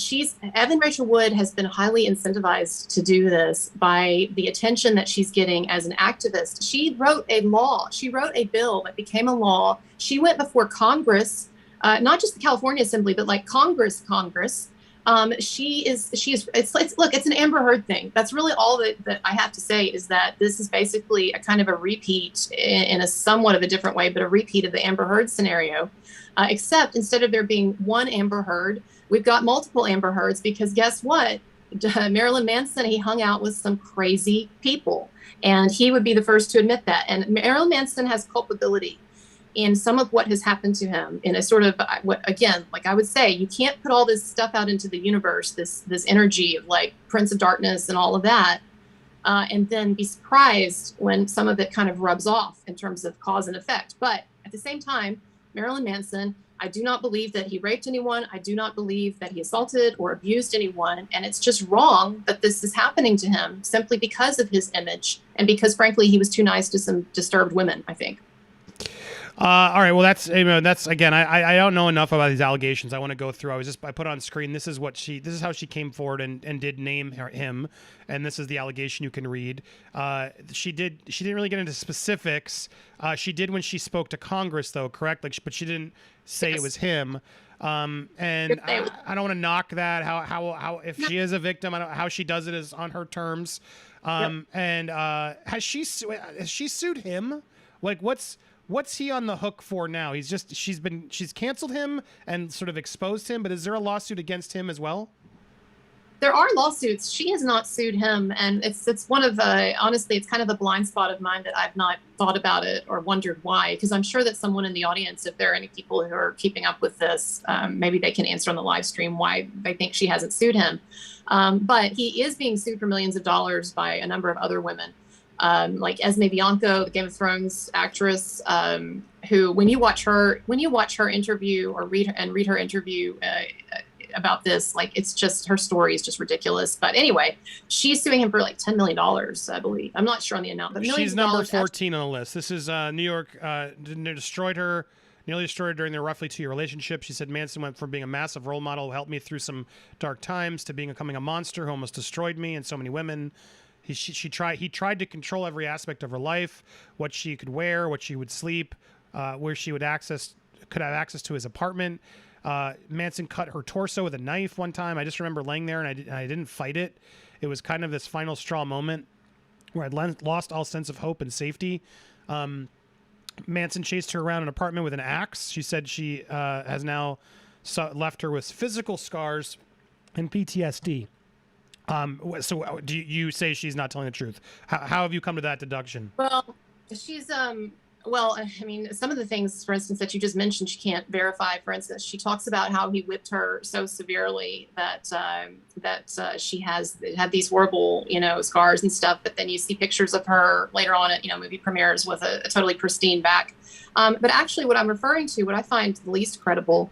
Evan Rachel Wood has been highly incentivized to do this by the attention that she's getting as an activist. She wrote a bill that became a law. She went before Congress, not just the California Assembly, but like Congress. Look, it's an Amber Heard thing. That's really all that I have to say, is that this is basically a kind of a repeat in a somewhat of a different way, but a repeat of the Amber Heard scenario, except instead of there being one Amber Heard, we've got multiple Amber Heards, because guess what? Marilyn Manson, he hung out with some crazy people, and he would be the first to admit that. And Marilyn Manson has culpability in some of what has happened to him in a sort of what, again, like I would say, you can't put all this stuff out into the universe, this energy of like Prince of Darkness and all of that, and then be surprised when some of it kind of rubs off in terms of cause and effect. But at the same time, Marilyn Manson, I do not believe that he raped anyone. I do not believe that he assaulted or abused anyone. And it's just wrong that this is happening to him simply because of his image and because, frankly, he was too nice to some disturbed women, I think. All right. Well, that's again. I don't know enough about these allegations. I want to go through. I put on screen. This is how she came forward and did name him, and this is the allegation you can read. She didn't really get into specifics. She did when she spoke to Congress, though, correct? Like, but she didn't say it was him. And I don't want to knock that. How if she is a victim, how she does it is on her terms. And has she sued him? Like, what's he on the hook for now? She's canceled him and sort of exposed him, but is there a lawsuit against him as well? There are lawsuits. She has not sued him, and it's one of honestly, it's kind of a blind spot of mine that I've not thought about it or wondered why, because I'm sure that someone in the audience, if there are any people who are keeping up with this, maybe they can answer on the live stream why they think she hasn't sued him. But he is being sued for millions of dollars by a number of other women. Like Esme Bianco, the Game of Thrones actress, who when you watch her interview or read her interview about this, like it's just, her story is just ridiculous. But anyway, she's suing him for like $10 million, I believe. I'm not sure on the amount, but she's number 14 on the list. This is New York nearly destroyed her during their roughly 2-year relationship. She said Manson went from being a massive role model who helped me through some dark times to becoming a monster who almost destroyed me and so many women. He tried to control every aspect of her life, what she could wear, what she would sleep, where she could have access to his apartment. Manson cut her torso with a knife one time. I just remember laying there and I didn't fight it. It was kind of this final straw moment where I'd lost all sense of hope and safety. Manson chased her around an apartment with an axe. She said she has now left her with physical scars and PTSD. So do you say she's not telling the truth? How have you come to that deduction? Well, she's well, I mean, some of the things, for instance, that you just mentioned, she can't verify. For instance, she talks about how he whipped her so severely that she had these horrible, scars and stuff. But then you see pictures of her later on at, movie premieres with a totally pristine back. But actually, what I'm referring to, what I find the least credible,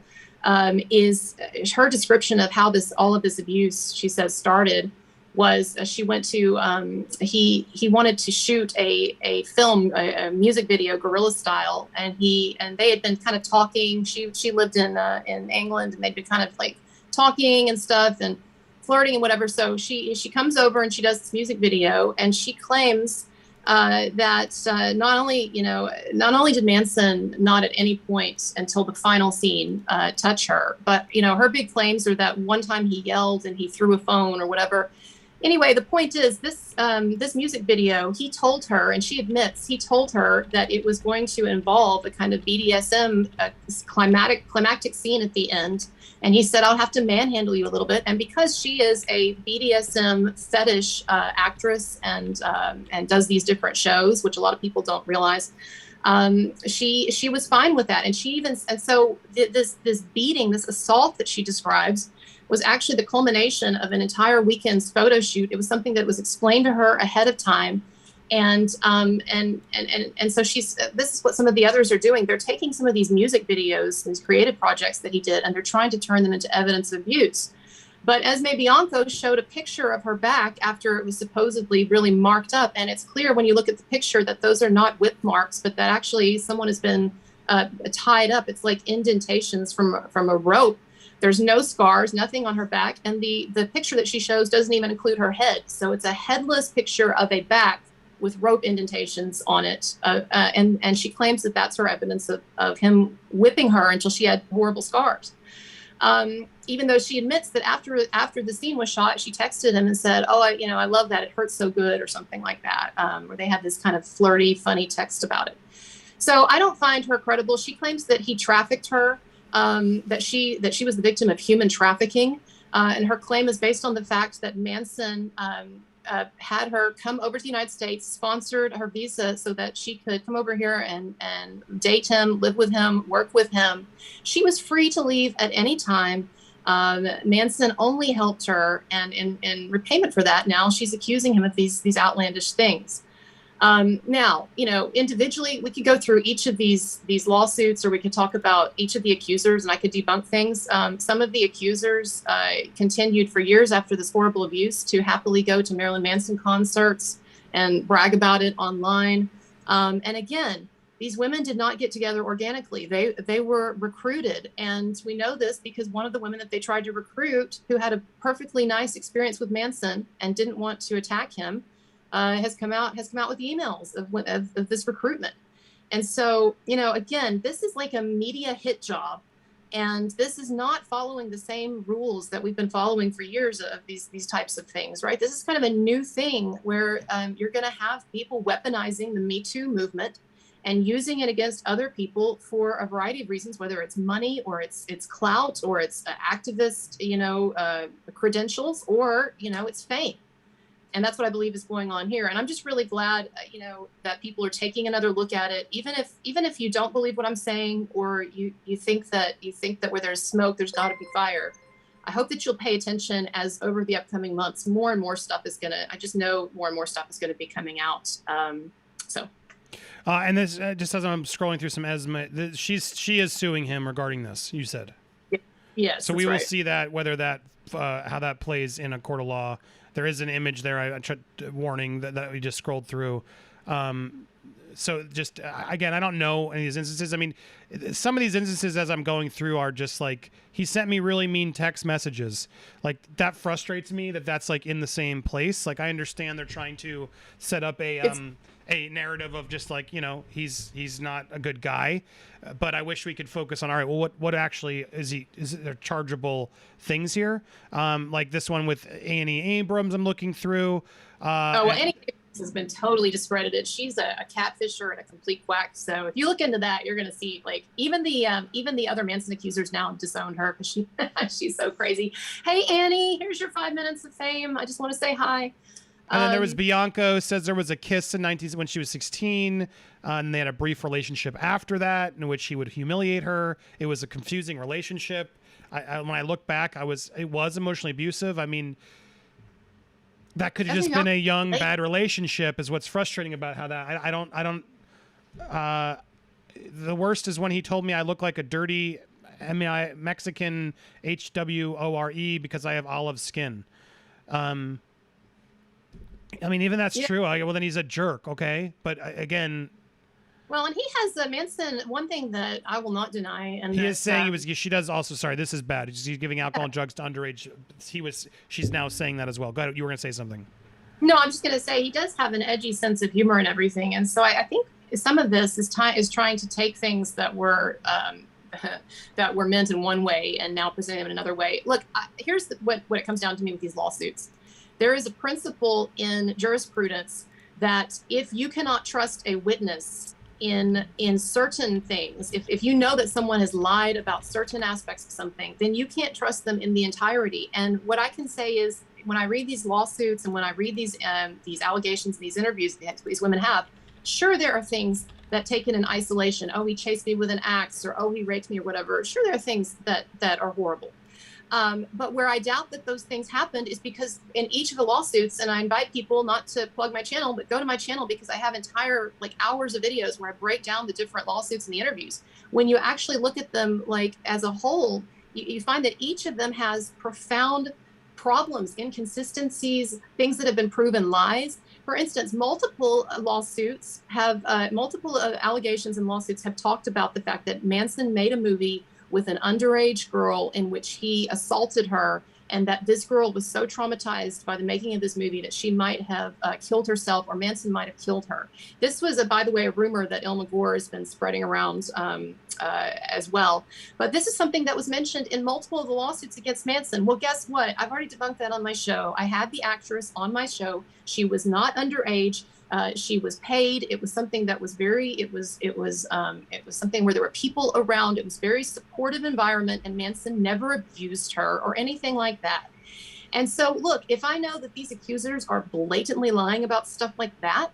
is her description of how all of this abuse, she says, started. Was she went to he wanted to shoot a film, a music video, guerrilla style, and they had been kind of talking. She lived in England, and they'd been kind of like talking and stuff and flirting and whatever. So she comes over and she does this music video, and she claims that not only did Manson not at any point until the final scene touch her, but her big claims are that one time he yelled and he threw a phone or whatever. Anyway, the point is this music video, he told her, and she admits, he told her that it was going to involve a kind of BDSM climactic scene at the end. And he said, I'll have to manhandle you a little bit. And because she is a BDSM fetish actress and does these different shows, which a lot of people don't realize, she was fine with that. And so this beating, this assault that she describes, was actually the culmination of an entire weekend's photo shoot. It was something that was explained to her ahead of time. And so this is what some of the others are doing. They're taking some of these music videos, these creative projects that he did, and they're trying to turn them into evidence of abuse. But Esme Bianco showed a picture of her back after it was supposedly really marked up. And it's clear when you look at the picture that those are not whip marks, but that actually someone has been tied up. It's like indentations from a rope. There's no scars, nothing on her back. And the picture that she shows doesn't even include her head. So it's a headless picture of a back with rope indentations on it. And she claims that that's her evidence of him whipping her until she had horrible scars. Even though she admits that after the scene was shot, she texted him and said, oh, I love that. It hurts so good, or something like that, where they had this kind of flirty, funny text about it. So I don't find her credible. She claims that he trafficked her. That she was the victim of human trafficking, and her claim is based on the fact that Manson had her come over to the United States, sponsored her visa so that she could come over here and date him, live with him, work with him. She was free to leave at any time. Manson only helped her, and in repayment for that, now she's accusing him of these outlandish things. Now, individually, we could go through each of these lawsuits, or we could talk about each of the accusers, and I could debunk things. Some of the accusers continued for years after this horrible abuse to happily go to Marilyn Manson concerts and brag about it online. And again, these women did not get together organically. They were recruited, and we know this because one of the women that they tried to recruit, who had a perfectly nice experience with Manson and didn't want to attack him, has come out with emails of this recruitment. And so, again, this is like a media hit job, and this is not following the same rules that we've been following for years of these types of things, right? This is kind of a new thing where you're going to have people weaponizing the Me Too movement and using it against other people for a variety of reasons, whether it's money or it's clout or it's activist, credentials, or, it's fame. And that's what I believe is going on here. And I'm just really glad, that people are taking another look at it. Even if you don't believe what I'm saying, or you think that where there's smoke, there's got to be fire. I hope that you'll pay attention as over the upcoming months, more and more stuff is I just know more and more stuff is going to be coming out. And this just as I'm scrolling through some Esma, she is suing him regarding this. You said, yes. So we will see that whether that how that plays in a court of law. There is an image there. I tried warning that we just scrolled through. So just again, I don't know any of these instances. I mean, some of these instances as I'm going through are just like, he sent me really mean text messages. Like, that frustrates me that's like in the same place. Like, I understand they're trying to set up a narrative of just like, he's not a good guy, but I wish we could focus on, all right, well, what actually is there chargeable things here? Like this one with Annie Abrams, I'm looking through. Annie has been totally discredited. She's a catfisher and a complete quack. So if you look into that, you're going to see, like, even the other Manson accusers now have disowned her because she's so crazy. Hey, Annie, here's your 5 minutes of fame. I just want to say hi. And then there was Bianco, says there was a kiss when she was 16, and they had a brief relationship after that in which he would humiliate her. It was a confusing relationship. When I look back, it was emotionally abusive. I mean, that could have just been a young, bad relationship is what's frustrating about how that, I don't, the worst is when he told me I look like a dirty Mexican HWORE because I have olive skin. I mean, even that's true. Well, then he's a jerk, okay? But again... Well, and he has Manson, one thing that I will not deny... and he is saying she does also... Sorry, this is bad. He's giving alcohol and drugs to underage... She's now saying that as well. Go ahead, you were going to say something. No, I'm just going to say he does have an edgy sense of humor and everything. And so I think some of this is trying to take things that were... that were meant in one way and now present them in another way. Look, here's what it comes down to me with these lawsuits. There is a principle in jurisprudence that if you cannot trust a witness in certain things, if you know that someone has lied about certain aspects of something, then you can't trust them in the entirety. And what I can say is, when I read these lawsuits and when I read these allegations, these interviews these women have, sure, there are things that taken in isolation. Oh, he chased me with an axe, or oh, he raped me, or whatever. Sure, there are things that are horrible. But where I doubt that those things happened is because in each of the lawsuits, and I invite people not to plug my channel, but go to my channel because I have entire hours of videos where I break down the different lawsuits and the interviews. When you actually look at them as a whole, you find that each of them has profound problems, inconsistencies, things that have been proven lies. For instance, multiple lawsuits have multiple allegations and lawsuits have talked about the fact that Manson made a movie with an underage girl in which he assaulted her, and that this girl was so traumatized by the making of this movie that she might have killed herself, or Manson might have killed her. This was, by the way, a rumor that Ilma Gore has been spreading around as well. But this is something that was mentioned in multiple of the lawsuits against Manson. Well, guess what? I've already debunked that on my show. I had the actress on my show. She was not underage. She was paid. It was something that was it was something where there were people around. It was very supportive environment, and Manson never abused her or anything like that. And so, look, if I know that these accusers are blatantly lying about stuff like that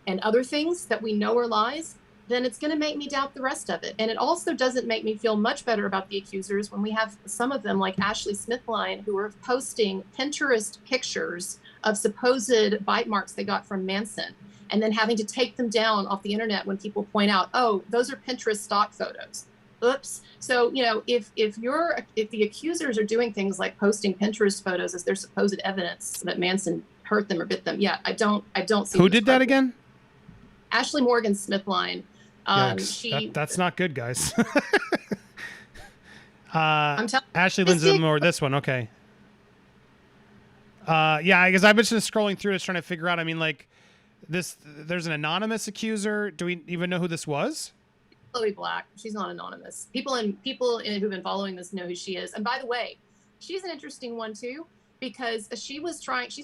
and other things that we know are lies, then it's going to make me doubt the rest of it. And it also doesn't make me feel much better about the accusers when we have some of them, like Ashley Smithline, who are posting Pinterest pictures of supposed bite marks they got from Manson, and then having to take them down off the internet when people point out, oh, those are Pinterest stock photos. Oops. So, you know, if the accusers are doing things like posting Pinterest photos as their supposed evidence that Manson hurt them or bit them, yeah, I don't see. Who did that again? Ashley Morgan Smithline. That's not good, guys. I'm telling Ashley Lindsay Moore, this one, okay. Yeah, I guess I've been just scrolling through, just trying to figure out. I mean, like, there's an anonymous accuser. Do we even know who this was? Chloe Black. She's not anonymous. People who've been following this know who she is. And by the way, she's an interesting one too, because she's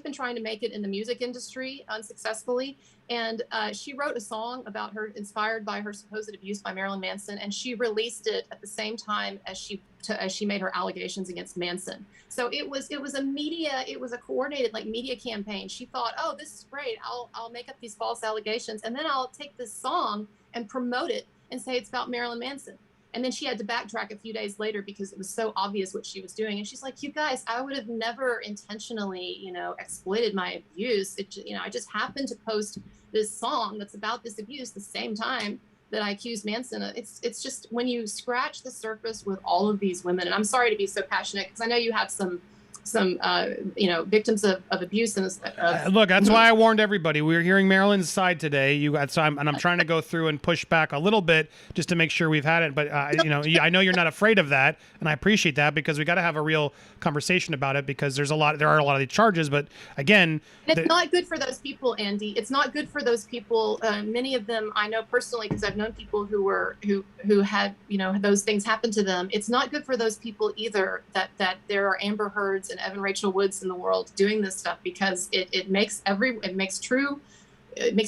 been trying to make it in the music industry unsuccessfully. And she wrote a song about her, inspired by her supposed abuse by Marilyn Manson, and she released it at the same time as she made her allegations against Manson. So it was a coordinated like media campaign. She thought, oh, this is great. I'll make up these false allegations, and then I'll take this song and promote it and say it's about Marilyn Manson. And then she had to backtrack a few days later because it was so obvious what she was doing. And she's like, you guys, I would have never intentionally, you know, exploited my abuse. I just happened to post this song that's about this abuse the same time that I accused Manson. It's just when you scratch the surface with all of these women, and I'm sorry to be so passionate because I know you have some victims of abuse. Look, that's why I warned everybody. We were hearing Marilyn's side today. I'm trying to go through and push back a little bit just to make sure we've had it. But I know you're not afraid of that, and I appreciate that because we got to have a real conversation about it because there are a lot of these charges. But again, it's not good for those people, Andy. It's not good for those people. Many of them I know personally because I've known people who had those things happen to them. It's not good for those people either that there are Amber Heards and Evan Rachel Woods in the world doing this stuff because it makes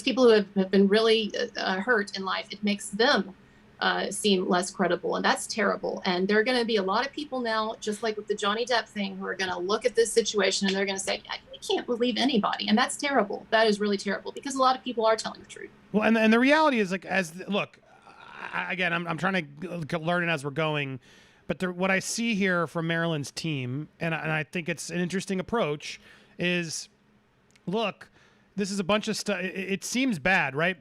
people who have been really hurt in life, it makes them seem less credible, and that's terrible. And there are going to be a lot of people now, just like with the Johnny Depp thing, who are going to look at this situation and they're going to say, I can't believe anybody, and that's terrible. That is really terrible because a lot of people are telling the truth. Well, and the reality is, like, I'm trying to learn it as we're going. But what I see here from Marilyn's team, and I think it's an interesting approach, is, look, this is a bunch of stuff. It seems bad, right?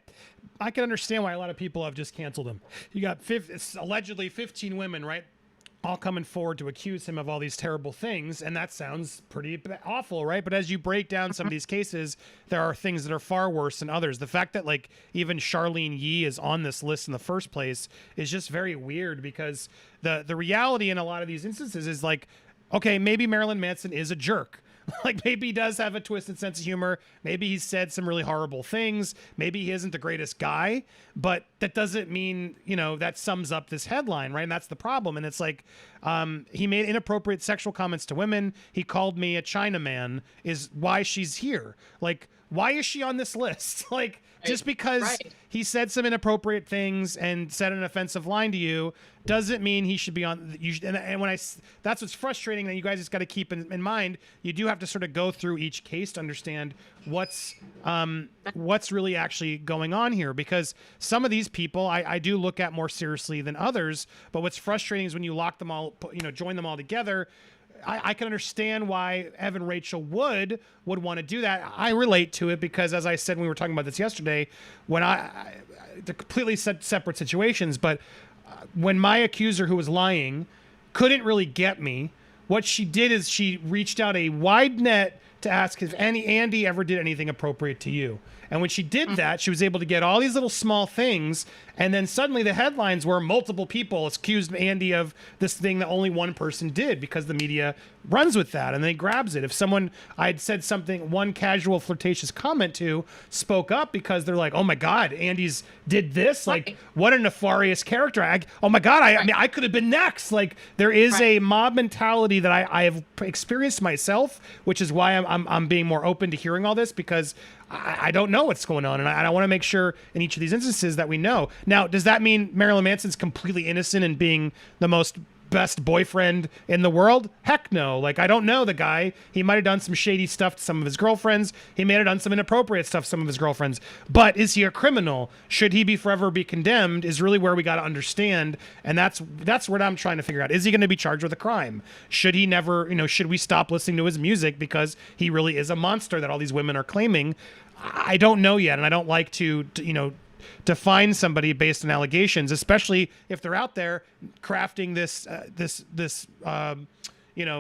I can understand why a lot of people have just canceled him. You got allegedly 15 women, right, all coming forward to accuse him of all these terrible things, and that sounds pretty awful, right? But as you break down some of these cases, there are things that are far worse than others. The fact that, like, even Charlene Yee is on this list in the first place is just very weird because the reality in a lot of these instances is like, okay, maybe Marilyn Manson is a jerk. Like, maybe he does have a twisted sense of humor. Maybe he's said some really horrible things. Maybe he isn't the greatest guy, but that doesn't mean, that sums up this headline, right? And that's the problem. And it's like, he made inappropriate sexual comments to women. He called me a Chinaman is why she's here. Like, why is she on this list? Like, just because he said some inappropriate things and said an offensive line to you doesn't mean he should be on. That's what's frustrating that you guys just got to keep in mind. You do have to sort of go through each case to understand what's really actually going on here, because some of these people I do look at more seriously than others. But what's frustrating is when you lock them all, join them all together. I can understand why Evan Rachel Wood would want to do that. I relate to it because, as I said when we were talking about this yesterday, when they're completely separate situations, but when my accuser who was lying couldn't really get me, what she did is she reached out a wide net to ask if Andy ever did anything appropriate to you. And when she did that, she was able to get all these little small things. And then suddenly the headlines were multiple people accused Andy of this thing that only one person did, because the media runs with that and then grabs it. If someone I'd said something, one casual flirtatious comment to, spoke up because they're like, oh my God, Andy's did this. Like, what a nefarious character. Oh my God, I mean, I could have been next. Like, there is a mob mentality that I have experienced myself, which is why I'm being more open to hearing all this, because I don't know what's going on, and I want to make sure in each of these instances that we know. Now, does that mean Marilyn Manson's completely innocent and being the most best boyfriend in the world? Heck no. Like, I don't know the guy. He might have done some shady stuff to some of his girlfriends. He may have done some inappropriate stuff to some of his girlfriends. But is he a criminal? Should he be forever be condemned is really where we got to understand. And that's what I'm trying to figure out. Is he going to be charged with a crime? Should he never, should we stop listening to his music because he really is a monster that all these women are claiming? I don't know yet. And I don't like to define somebody based on allegations, especially if they're out there crafting this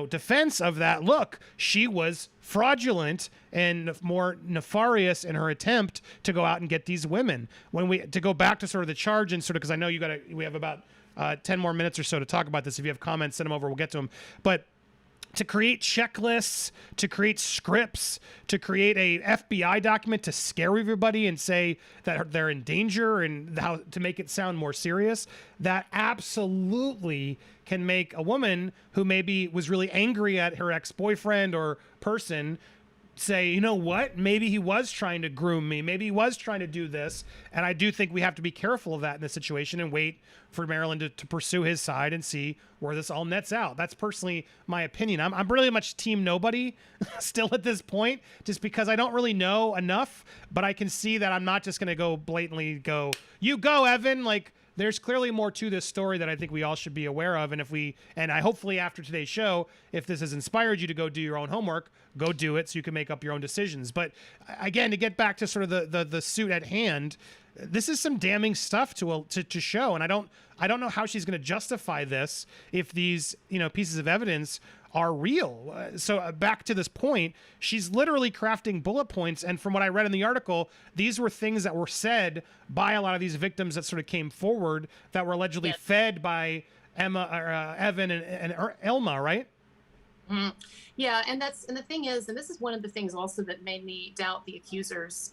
defense of that. Look, she was fraudulent and more nefarious in her attempt to go out and get these women. To go back to sort of the charge and because I know we have about 10 more minutes or so to talk about this. If you have comments, send them over. We'll get to them. But to create checklists, to create scripts, to create a FBI document to scare everybody and say that they're in danger and how to make it sound more serious, that absolutely can make a woman who maybe was really angry at her ex-boyfriend or person say, you know what, maybe he was trying to groom me, maybe he was trying to do this. And I do think we have to be careful of that in this situation and wait for Marilyn to pursue his side and see where this all nets out. That's personally my opinion. I'm really much team nobody still at this point, just because I don't really know enough, but I can see that I'm not just going to go blatantly go, you go, Evan. Like, there's clearly more to this story that I think we all should be aware of. And I hopefully after today's show, if this has inspired you to go do your own homework, go do it so you can make up your own decisions. But again, to get back to sort of the suit at hand, this is some damning stuff to show. And I don't know how she's going to justify this if these, pieces of evidence are real. So back to this point, she's literally crafting bullet points. And from what I read in the article, these were things that were said by a lot of these victims that sort of came forward that were allegedly fed by Evan and Elma, right? Mm-hmm. Yeah, and the thing is, and this is one of the things also that made me doubt the accusers.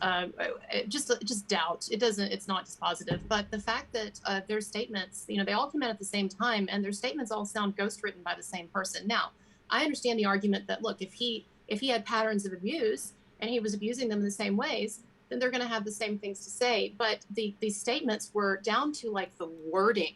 Just doubt. It's not dispositive, but the fact that their statements, they all came out at the same time, and their statements all sound ghostwritten by the same person. Now, I understand the argument that, look, if he had patterns of abuse and he was abusing them in the same ways, then they're going to have the same things to say. But these statements were down to like the wording.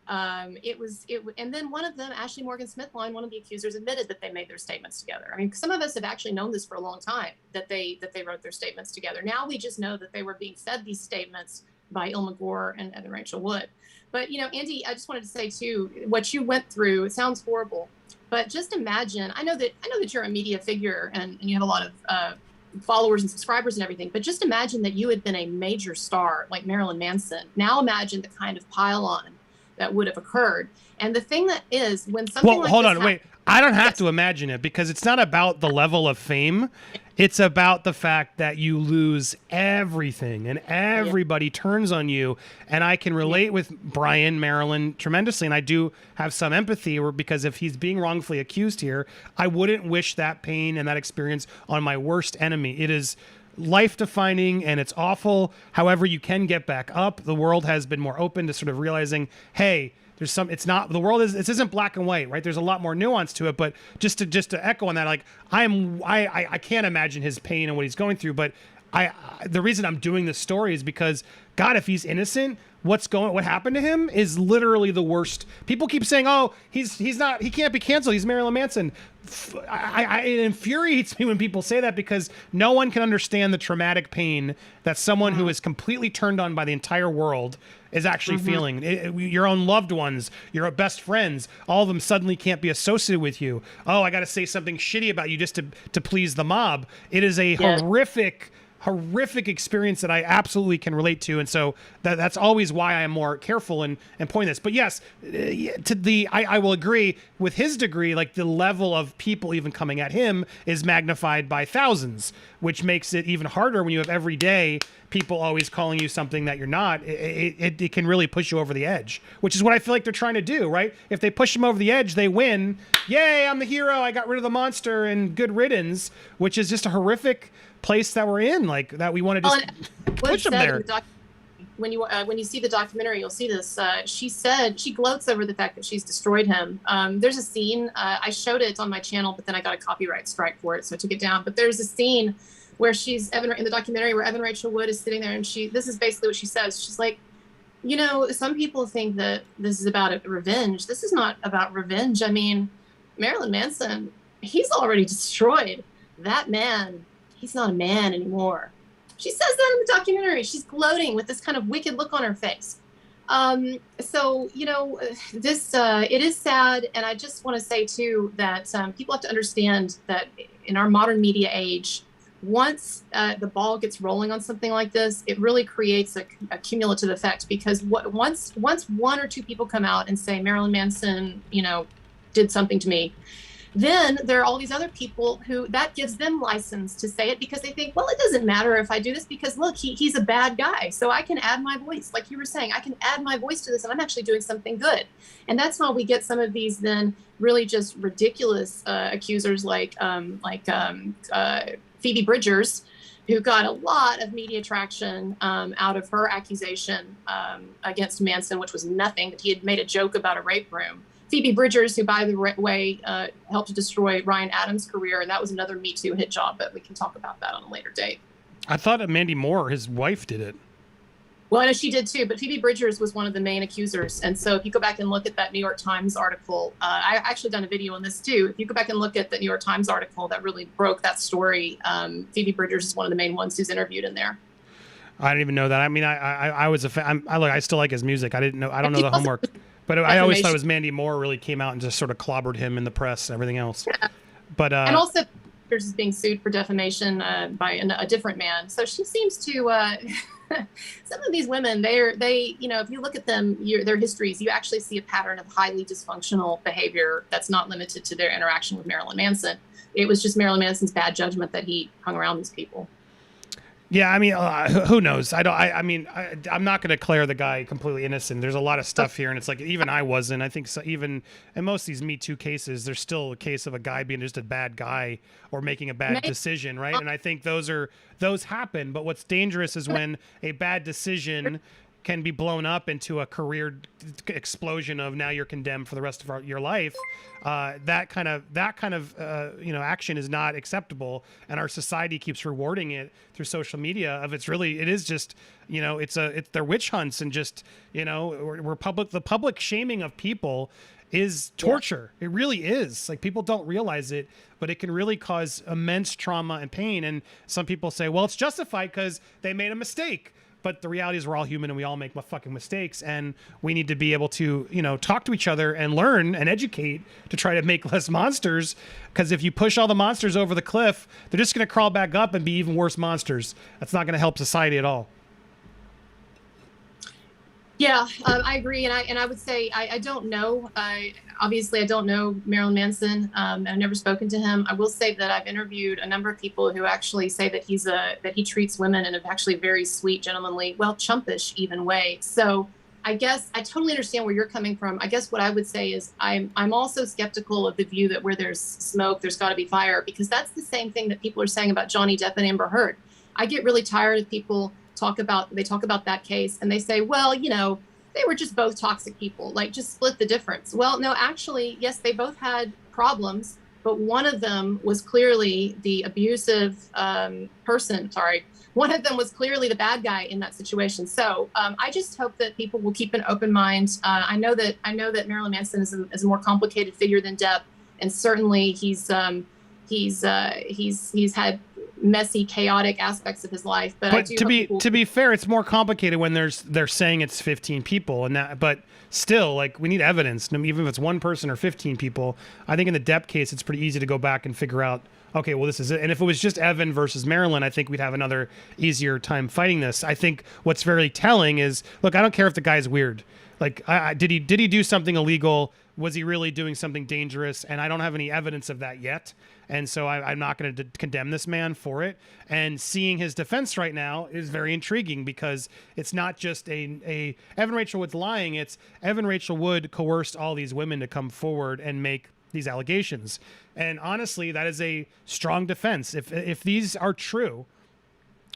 And then one of them, Ashley Morgan Smithline, one of the accusers, admitted that they made their statements together. I mean, some of us have actually known this for a long time, that they wrote their statements together. Now we just know that they were being fed these statements by Ilma Gore and Evan Rachel Wood. But Andy, I just wanted to say too, what you went through, it sounds horrible, but just imagine. I know that you're a media figure and you have a lot of followers and subscribers and everything, but just imagine that you had been a major star like Marilyn Manson. Now imagine the kind of pile-on that would have occurred. And the thing that is, when something wait, I don't have to imagine it, because it's not about the level of fame. It's about the fact that you lose everything and everybody turns on you. And I can relate with Brian, Marilyn tremendously. And I do have some empathy, because if he's being wrongfully accused here, I wouldn't wish that pain and that experience on my worst enemy. It is life-defining and it's awful. However, you can get back up. The world has been more open to sort of realizing, hey, this isn't black and white, right? There's a lot more nuance to it. But just to echo on that, like I can't imagine his pain and what he's going through. But the reason I'm doing this story is because, God, if he's innocent, what happened to him is literally the worst. People keep saying, oh, he can't be canceled, he's Marilyn Manson. It infuriates me when people say that, because no one can understand the traumatic pain that someone who is completely turned on by the entire world is actually feeling. Your own loved ones, your best friends, all of them suddenly can't be associated with you. Oh, I got to say something shitty about you just to please the mob. It is a horrific experience that I absolutely can relate to. And so that's always why I am more careful and point this. But yes, I will agree with his degree, like the level of people even coming at him is magnified by thousands, which makes it even harder when you have every day people always calling you something that you're not. It can really push you over the edge, which is what I feel like they're trying to do, right? If they push him over the edge, they win. Yay, I'm the hero. I got rid of the monster, and good riddance, which is just a horrific place that we're in, like that we want to just push them there. When you see the documentary, you'll see this. She said she gloats over the fact that she's destroyed him. There's a scene, I showed it on my channel, but then I got a copyright strike for it, so I took it down. But there's a scene where in the documentary where Evan Rachel Wood is sitting there, and this is basically what she says. She's like, You know, some people think that this is about revenge. This is not about revenge. I mean, Marilyn Manson, he's already destroyed. That man, he's not a man anymore. She says that in the documentary. She's gloating with this kind of wicked look on her face. So, you know, this, it is sad. And I just want to say, too, that people have to understand that in our modern media age, once the ball gets rolling on something like this, it really creates a cumulative effect, because once one or two people come out and say Marilyn Manson, you know, did something to me, then there are all these other people who that gives them license to say it, because they think, well, it doesn't matter if I do this, because look, he's a bad guy, so I can add my voice. Like you were saying, I can add my voice to this, and I'm actually doing something good. And that's how we get some of these then really just ridiculous accusers like Phoebe Bridgers, who got a lot of media traction out of her accusation against Manson, which was nothing, that he had made a joke about a rape room. Phoebe Bridgers, who, by the way, helped to destroy Ryan Adams' career, and that was another Me Too hit job, but we can talk about that on a later date. I thought Mandy Moore, his wife, did it. Well, I know she did too, but Phoebe Bridgers was one of the main accusers. And so if you go back and look at that New York Times article, I actually done a video on this too. If you go back and look at the New York Times article that really broke that story, Phoebe Bridgers is one of the main ones who's interviewed in there. I didn't even know that. I mean, I was a fan. I still like his music. I didn't know. I don't know the homework, but I always thought it was Mandy Moore really came out and just sort of clobbered him in the press and everything else. Yeah. But and also, Bridgers is being sued for defamation by a different man. So she seems to. Some of these women, they, you know, if you look at them, their histories, you actually see a pattern of highly dysfunctional behavior that's not limited to their interaction with Marilyn Manson. It was just Marilyn Manson's bad judgment that he hung around these people. Yeah, I mean, who knows? I'm not going to declare the guy completely innocent. There's a lot of stuff here, and it's like even I wasn't. I think even in most of these Me Too cases, there's still a case of a guy being just a bad guy or making a bad decision, right? And I think those happen. But what's dangerous is when a bad decision can be blown up into a career explosion of now you're condemned for the rest of your life. That kind of action is not acceptable, and our society keeps rewarding it through social media. It is just, you know, it's their witch hunts, and just, you know, the public shaming of people is torture. Yeah. It really is. Like, people don't realize it, but it can really cause immense trauma and pain. And some people say, well, it's justified because they made a mistake. But the reality is we're all human and we all make fucking mistakes, and we need to be able to, you know, talk to each other and learn and educate to try to make less monsters. Because if you push all the monsters over the cliff, they're just going to crawl back up and be even worse monsters. That's not going to help society at all. Yeah, I agree. And I would say, I don't know. Obviously, I don't know Marilyn Manson. I've never spoken to him. I will say that I've interviewed a number of people who actually say that that he treats women in a actually very sweet, gentlemanly, well, chumpish even way. So I guess I totally understand where you're coming from. I guess what I would say is I'm also skeptical of the view that where there's smoke, there's got to be fire, because that's the same thing that people are saying about Johnny Depp and Amber Heard. I get really tired of people talk about that case and they say, well, you know, they were just both toxic people, like just split the difference. Well, no, actually, yes, they both had problems, but one of them was clearly the abusive person. Sorry. One of them was clearly the bad guy in that situation. So I just hope that people will keep an open mind. I know that Marilyn Manson is a more complicated figure than Depp, and certainly he's had messy, chaotic aspects of his life. But to be fair, it's more complicated when they're saying it's 15 people, and that. But still, like, we need evidence. Even if it's one person or 15 people, I think in the Depp case, it's pretty easy to go back and figure out, okay, well, this is it. And if it was just Evan versus Marilyn, I think we'd have another easier time fighting this. I think what's very telling is, look, I don't care if the guy's weird. Like, did he do something illegal? Was he really doing something dangerous? And I don't have any evidence of that yet. And so I'm not going to condemn this man for it. And seeing his defense right now is very intriguing, because it's not just a Evan Rachel Wood's lying. It's Evan Rachel Wood coerced all these women to come forward and make these allegations. And honestly, that is a strong defense. If these are true,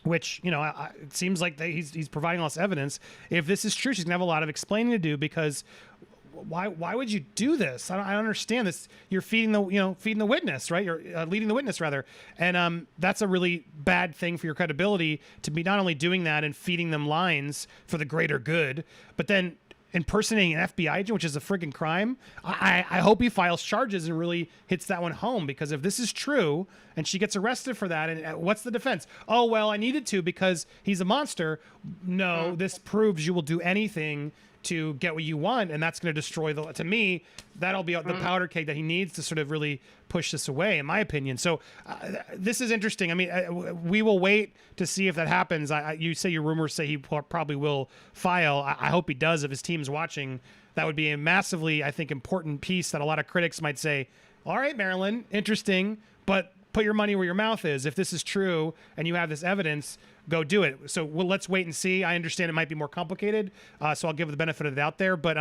which, you know, it seems like he's providing all this evidence. If this is true, she's going to have a lot of explaining to do, because why would you do this? I don't understand this. You're feeding the witness, right? You're leading the witness rather. And that's a really bad thing for your credibility to be not only doing that and feeding them lines for the greater good, but then impersonating an FBI agent, which is a friggin' crime. I hope he files charges and really hits that one home, because if this is true and she gets arrested for that, and what's the defense? Oh, well, I needed to because he's a monster. No, this proves you will do anything to get what you want, and that's going to destroy to me, that'll be the powder keg that he needs to sort of really push this away, in my opinion. So this is interesting. I mean, we will wait to see if that happens. You say your rumors say he probably will file. I hope he does. If his team's watching, that would be a massively, I think, important piece that a lot of critics might say, all right, Marilyn, interesting, but put your money where your mouth is. If this is true and you have this evidence, go do it. So let's wait and see. I understand it might be more complicated, so I'll give the benefit of the doubt there. But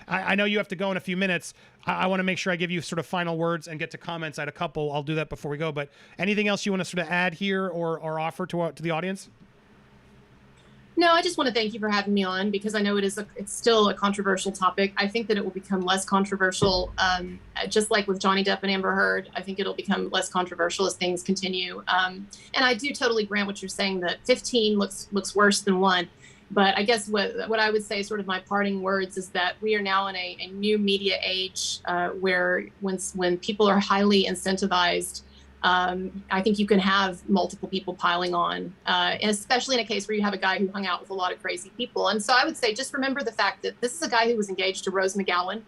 I know you have to go in a few minutes. I want to make sure I give you sort of final words and get to comments. I had a couple. I'll do that before we go. But anything else you want to sort of add here or offer to the audience? No, I just want to thank you for having me on, because I know it's still a controversial topic. I think that it will become less controversial, just like with Johnny Depp and Amber Heard. I think it'll become less controversial as things continue. And I do totally grant what you're saying, that 15 looks worse than 1. But I guess what I would say, sort of my parting words, is that we are now in a new media age where when people are highly incentivized, I think you can have multiple people piling on, and especially in a case where you have a guy who hung out with a lot of crazy people. And so I would say, just remember the fact that this is a guy who was engaged to Rose McGowan,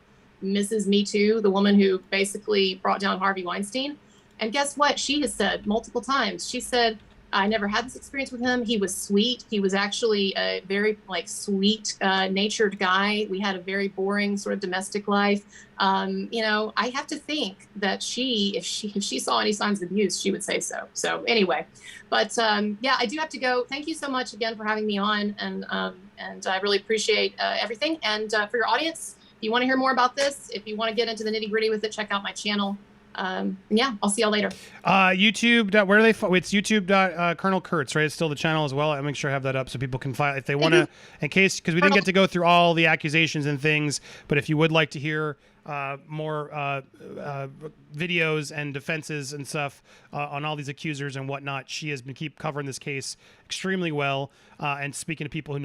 Mrs. Me Too, the woman who basically brought down Harvey Weinstein. And guess what? She has said multiple times. She said, I never had this experience with him. He was sweet. He was actually a very sweet natured guy. We had a very boring sort of domestic life. I have to think that if she saw any signs of abuse, she would say so. So anyway, but yeah, I do have to go. Thank you so much again for having me on, and I really appreciate everything. And for your audience, if you want to hear more about this, if you want to get into the nitty gritty with it, check out my channel. Yeah, I'll see y'all later. YouTube. Where do they? It's YouTube. Colonel Kurtz, right? It's still the channel as well. I'll make sure I have that up so people can file if they want to, in case, because we didn't get to go through all the accusations and things. But if you would like to hear more videos and defenses and stuff on all these accusers and whatnot, she has been keep covering this case extremely well and speaking to people who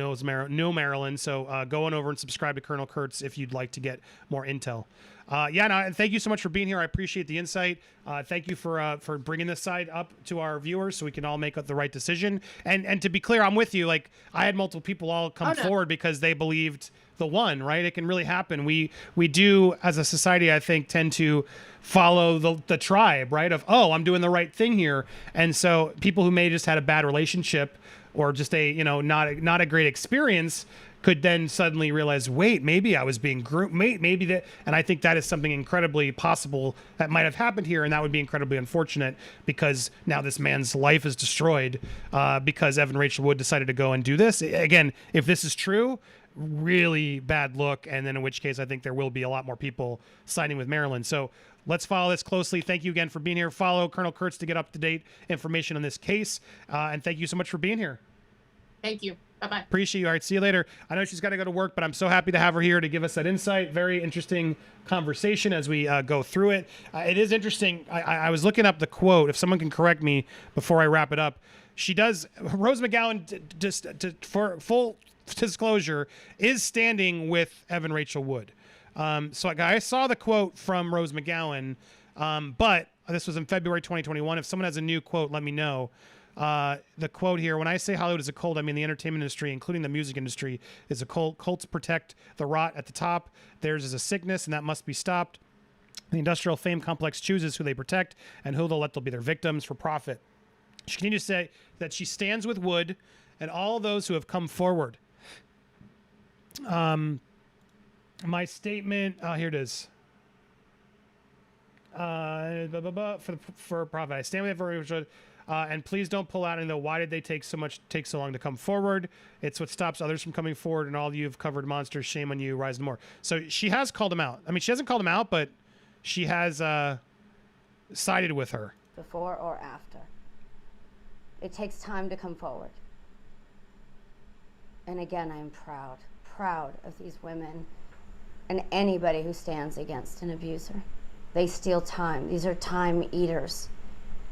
know Marilyn. So go on over and subscribe to Colonel Kurtz if you'd like to get more intel. And thank you so much for being here. I appreciate the insight. Thank you for bringing this side up to our viewers so we can all make the right decision. And to be clear, I'm with you. Like, I had multiple people all come forward because they believed the one, right? It can really happen. We do, as a society, I think, tend to follow the tribe, right? Of, oh, I'm doing the right thing here. And so people who may just had a bad relationship or just a, not a great experience could then suddenly realize, wait, maybe I was being groomed, maybe that, and I think that is something incredibly possible that might have happened here, and that would be incredibly unfortunate because now this man's life is destroyed because Evan Rachel Wood decided to go and do this. Again, if this is true, really bad look, and then in which case I think there will be a lot more people siding with Marilyn. So let's follow this closely. Thank you again for being here. Follow Colonel Kurtz to get up-to-date information on this case, and thank you so much for being here. Thank you. Bye-bye. Appreciate you. All right, see you later. I know she's got to go to work, but I'm so happy to have her here to give us that insight. Very interesting conversation as we go through it. It is interesting. I was looking up the quote. If someone can correct me before I wrap it up. She does, Rose McGowan, just for full disclosure, is standing with Evan Rachel Wood. So I saw the quote from Rose McGowan, but this was in February 2021. If someone has a new quote, let me know. The quote here, when I say Hollywood is a cult, I mean the entertainment industry, including the music industry, is a cult. Cults protect the rot at the top. Theirs is a sickness, and that must be stopped. The industrial fame complex chooses who they protect and who they'll let be their victims for profit. She continues to say that she stands with Wood and all those who have come forward. My statement, here it is. For profit, I stand with everyone. And please don't pull out and go, why did they take so long to come forward? It's what stops others from coming forward, and all of you have covered monsters. Shame on you, rise no more. So she has called him out. I mean, she hasn't called him out, but she has sided with her. Before or after. It takes time to come forward. And again, I am proud of these women and anybody who stands against an abuser. They steal time. These are time eaters.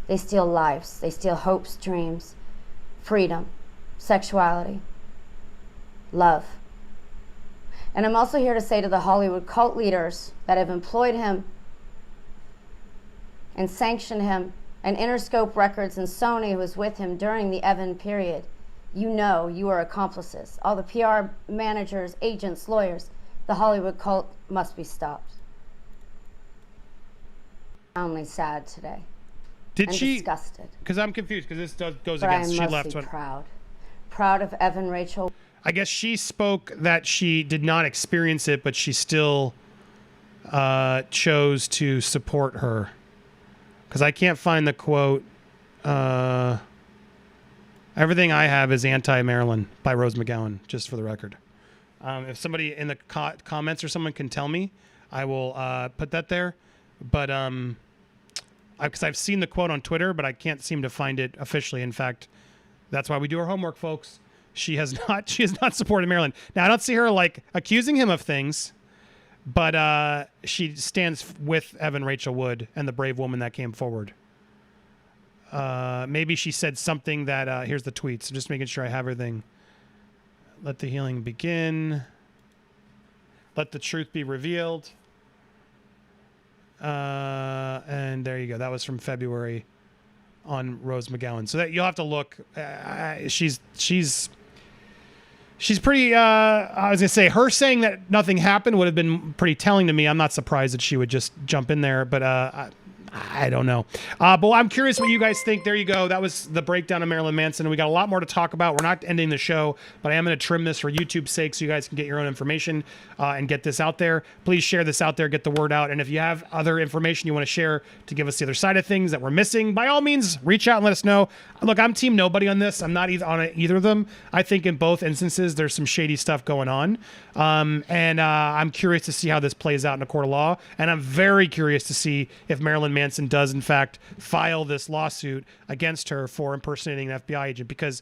They steal lives. They steal hopes, dreams, freedom, sexuality, love. And I'm also here to say to the Hollywood cult leaders that have employed him and sanctioned him, and Interscope Records and Sony, who was with him during the Evan period, you know you are accomplices. All the PR managers, agents, lawyers, the Hollywood cult must be stopped. Only sad today. Did and she? Disgusted. Because I'm confused. Because this goes But against. I She am left. mostly proud of Evan Rachel. I guess she spoke that she did not experience it, but she still chose to support her. Because I can't find the quote. Everything I have is anti-Marilyn by Rose McGowan, just for the record. If somebody in the comments or someone can tell me, I will put that there. But because I've seen the quote on Twitter, but I can't seem to find it officially. In fact, that's why we do our homework, folks. She has not supported Marilyn. Now, I don't see her like accusing him of things, but she stands with Evan Rachel Wood and the brave woman that came forward. Maybe she said something that here's the tweet. So just making sure I have everything. Let the healing begin. Let the truth be revealed. And there you go. That was from February on Rose McGowan. So that you'll have to look. She's pretty. I was gonna say her saying that nothing happened would have been pretty telling to me. I'm not surprised that she would just jump in there, but I don't know. But I'm curious what you guys think. There you go. That was the breakdown of Marilyn Manson. And we got a lot more to talk about. We're not ending the show, but I am going to trim this for YouTube's sake so you guys can get your own information and get this out there. Please share this out there, get the word out. And if you have other information you want to share to give us the other side of things that we're missing, by all means, reach out and let us know. Look, I'm team nobody on this. I'm not on either of them. I think in both instances, there's some shady stuff going on. And I'm curious to see how this plays out in a court of law. And I'm very curious to see if Marilyn Manson does, in fact, file this lawsuit against her for impersonating an FBI agent, because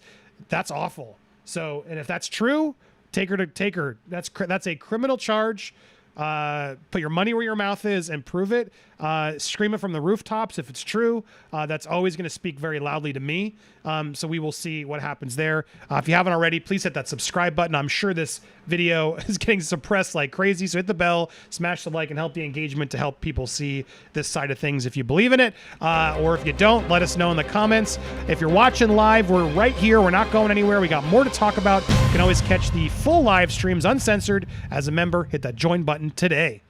that's awful. So, and if that's true, take her. That's a criminal charge. Put your money where your mouth is and prove it. Scream it from the rooftops if it's true. That's always going to speak very loudly to me. So we will see what happens there. If you haven't already, please hit that subscribe button. I'm sure this video is getting suppressed like crazy. So hit the bell, smash the like, and help the engagement to help people see this side of things if you believe in it. Or if you don't, let us know in the comments. If you're watching live, we're right here. We're not going anywhere. We got more to talk about. You can always catch the full live streams uncensored as a member. Hit that join button today.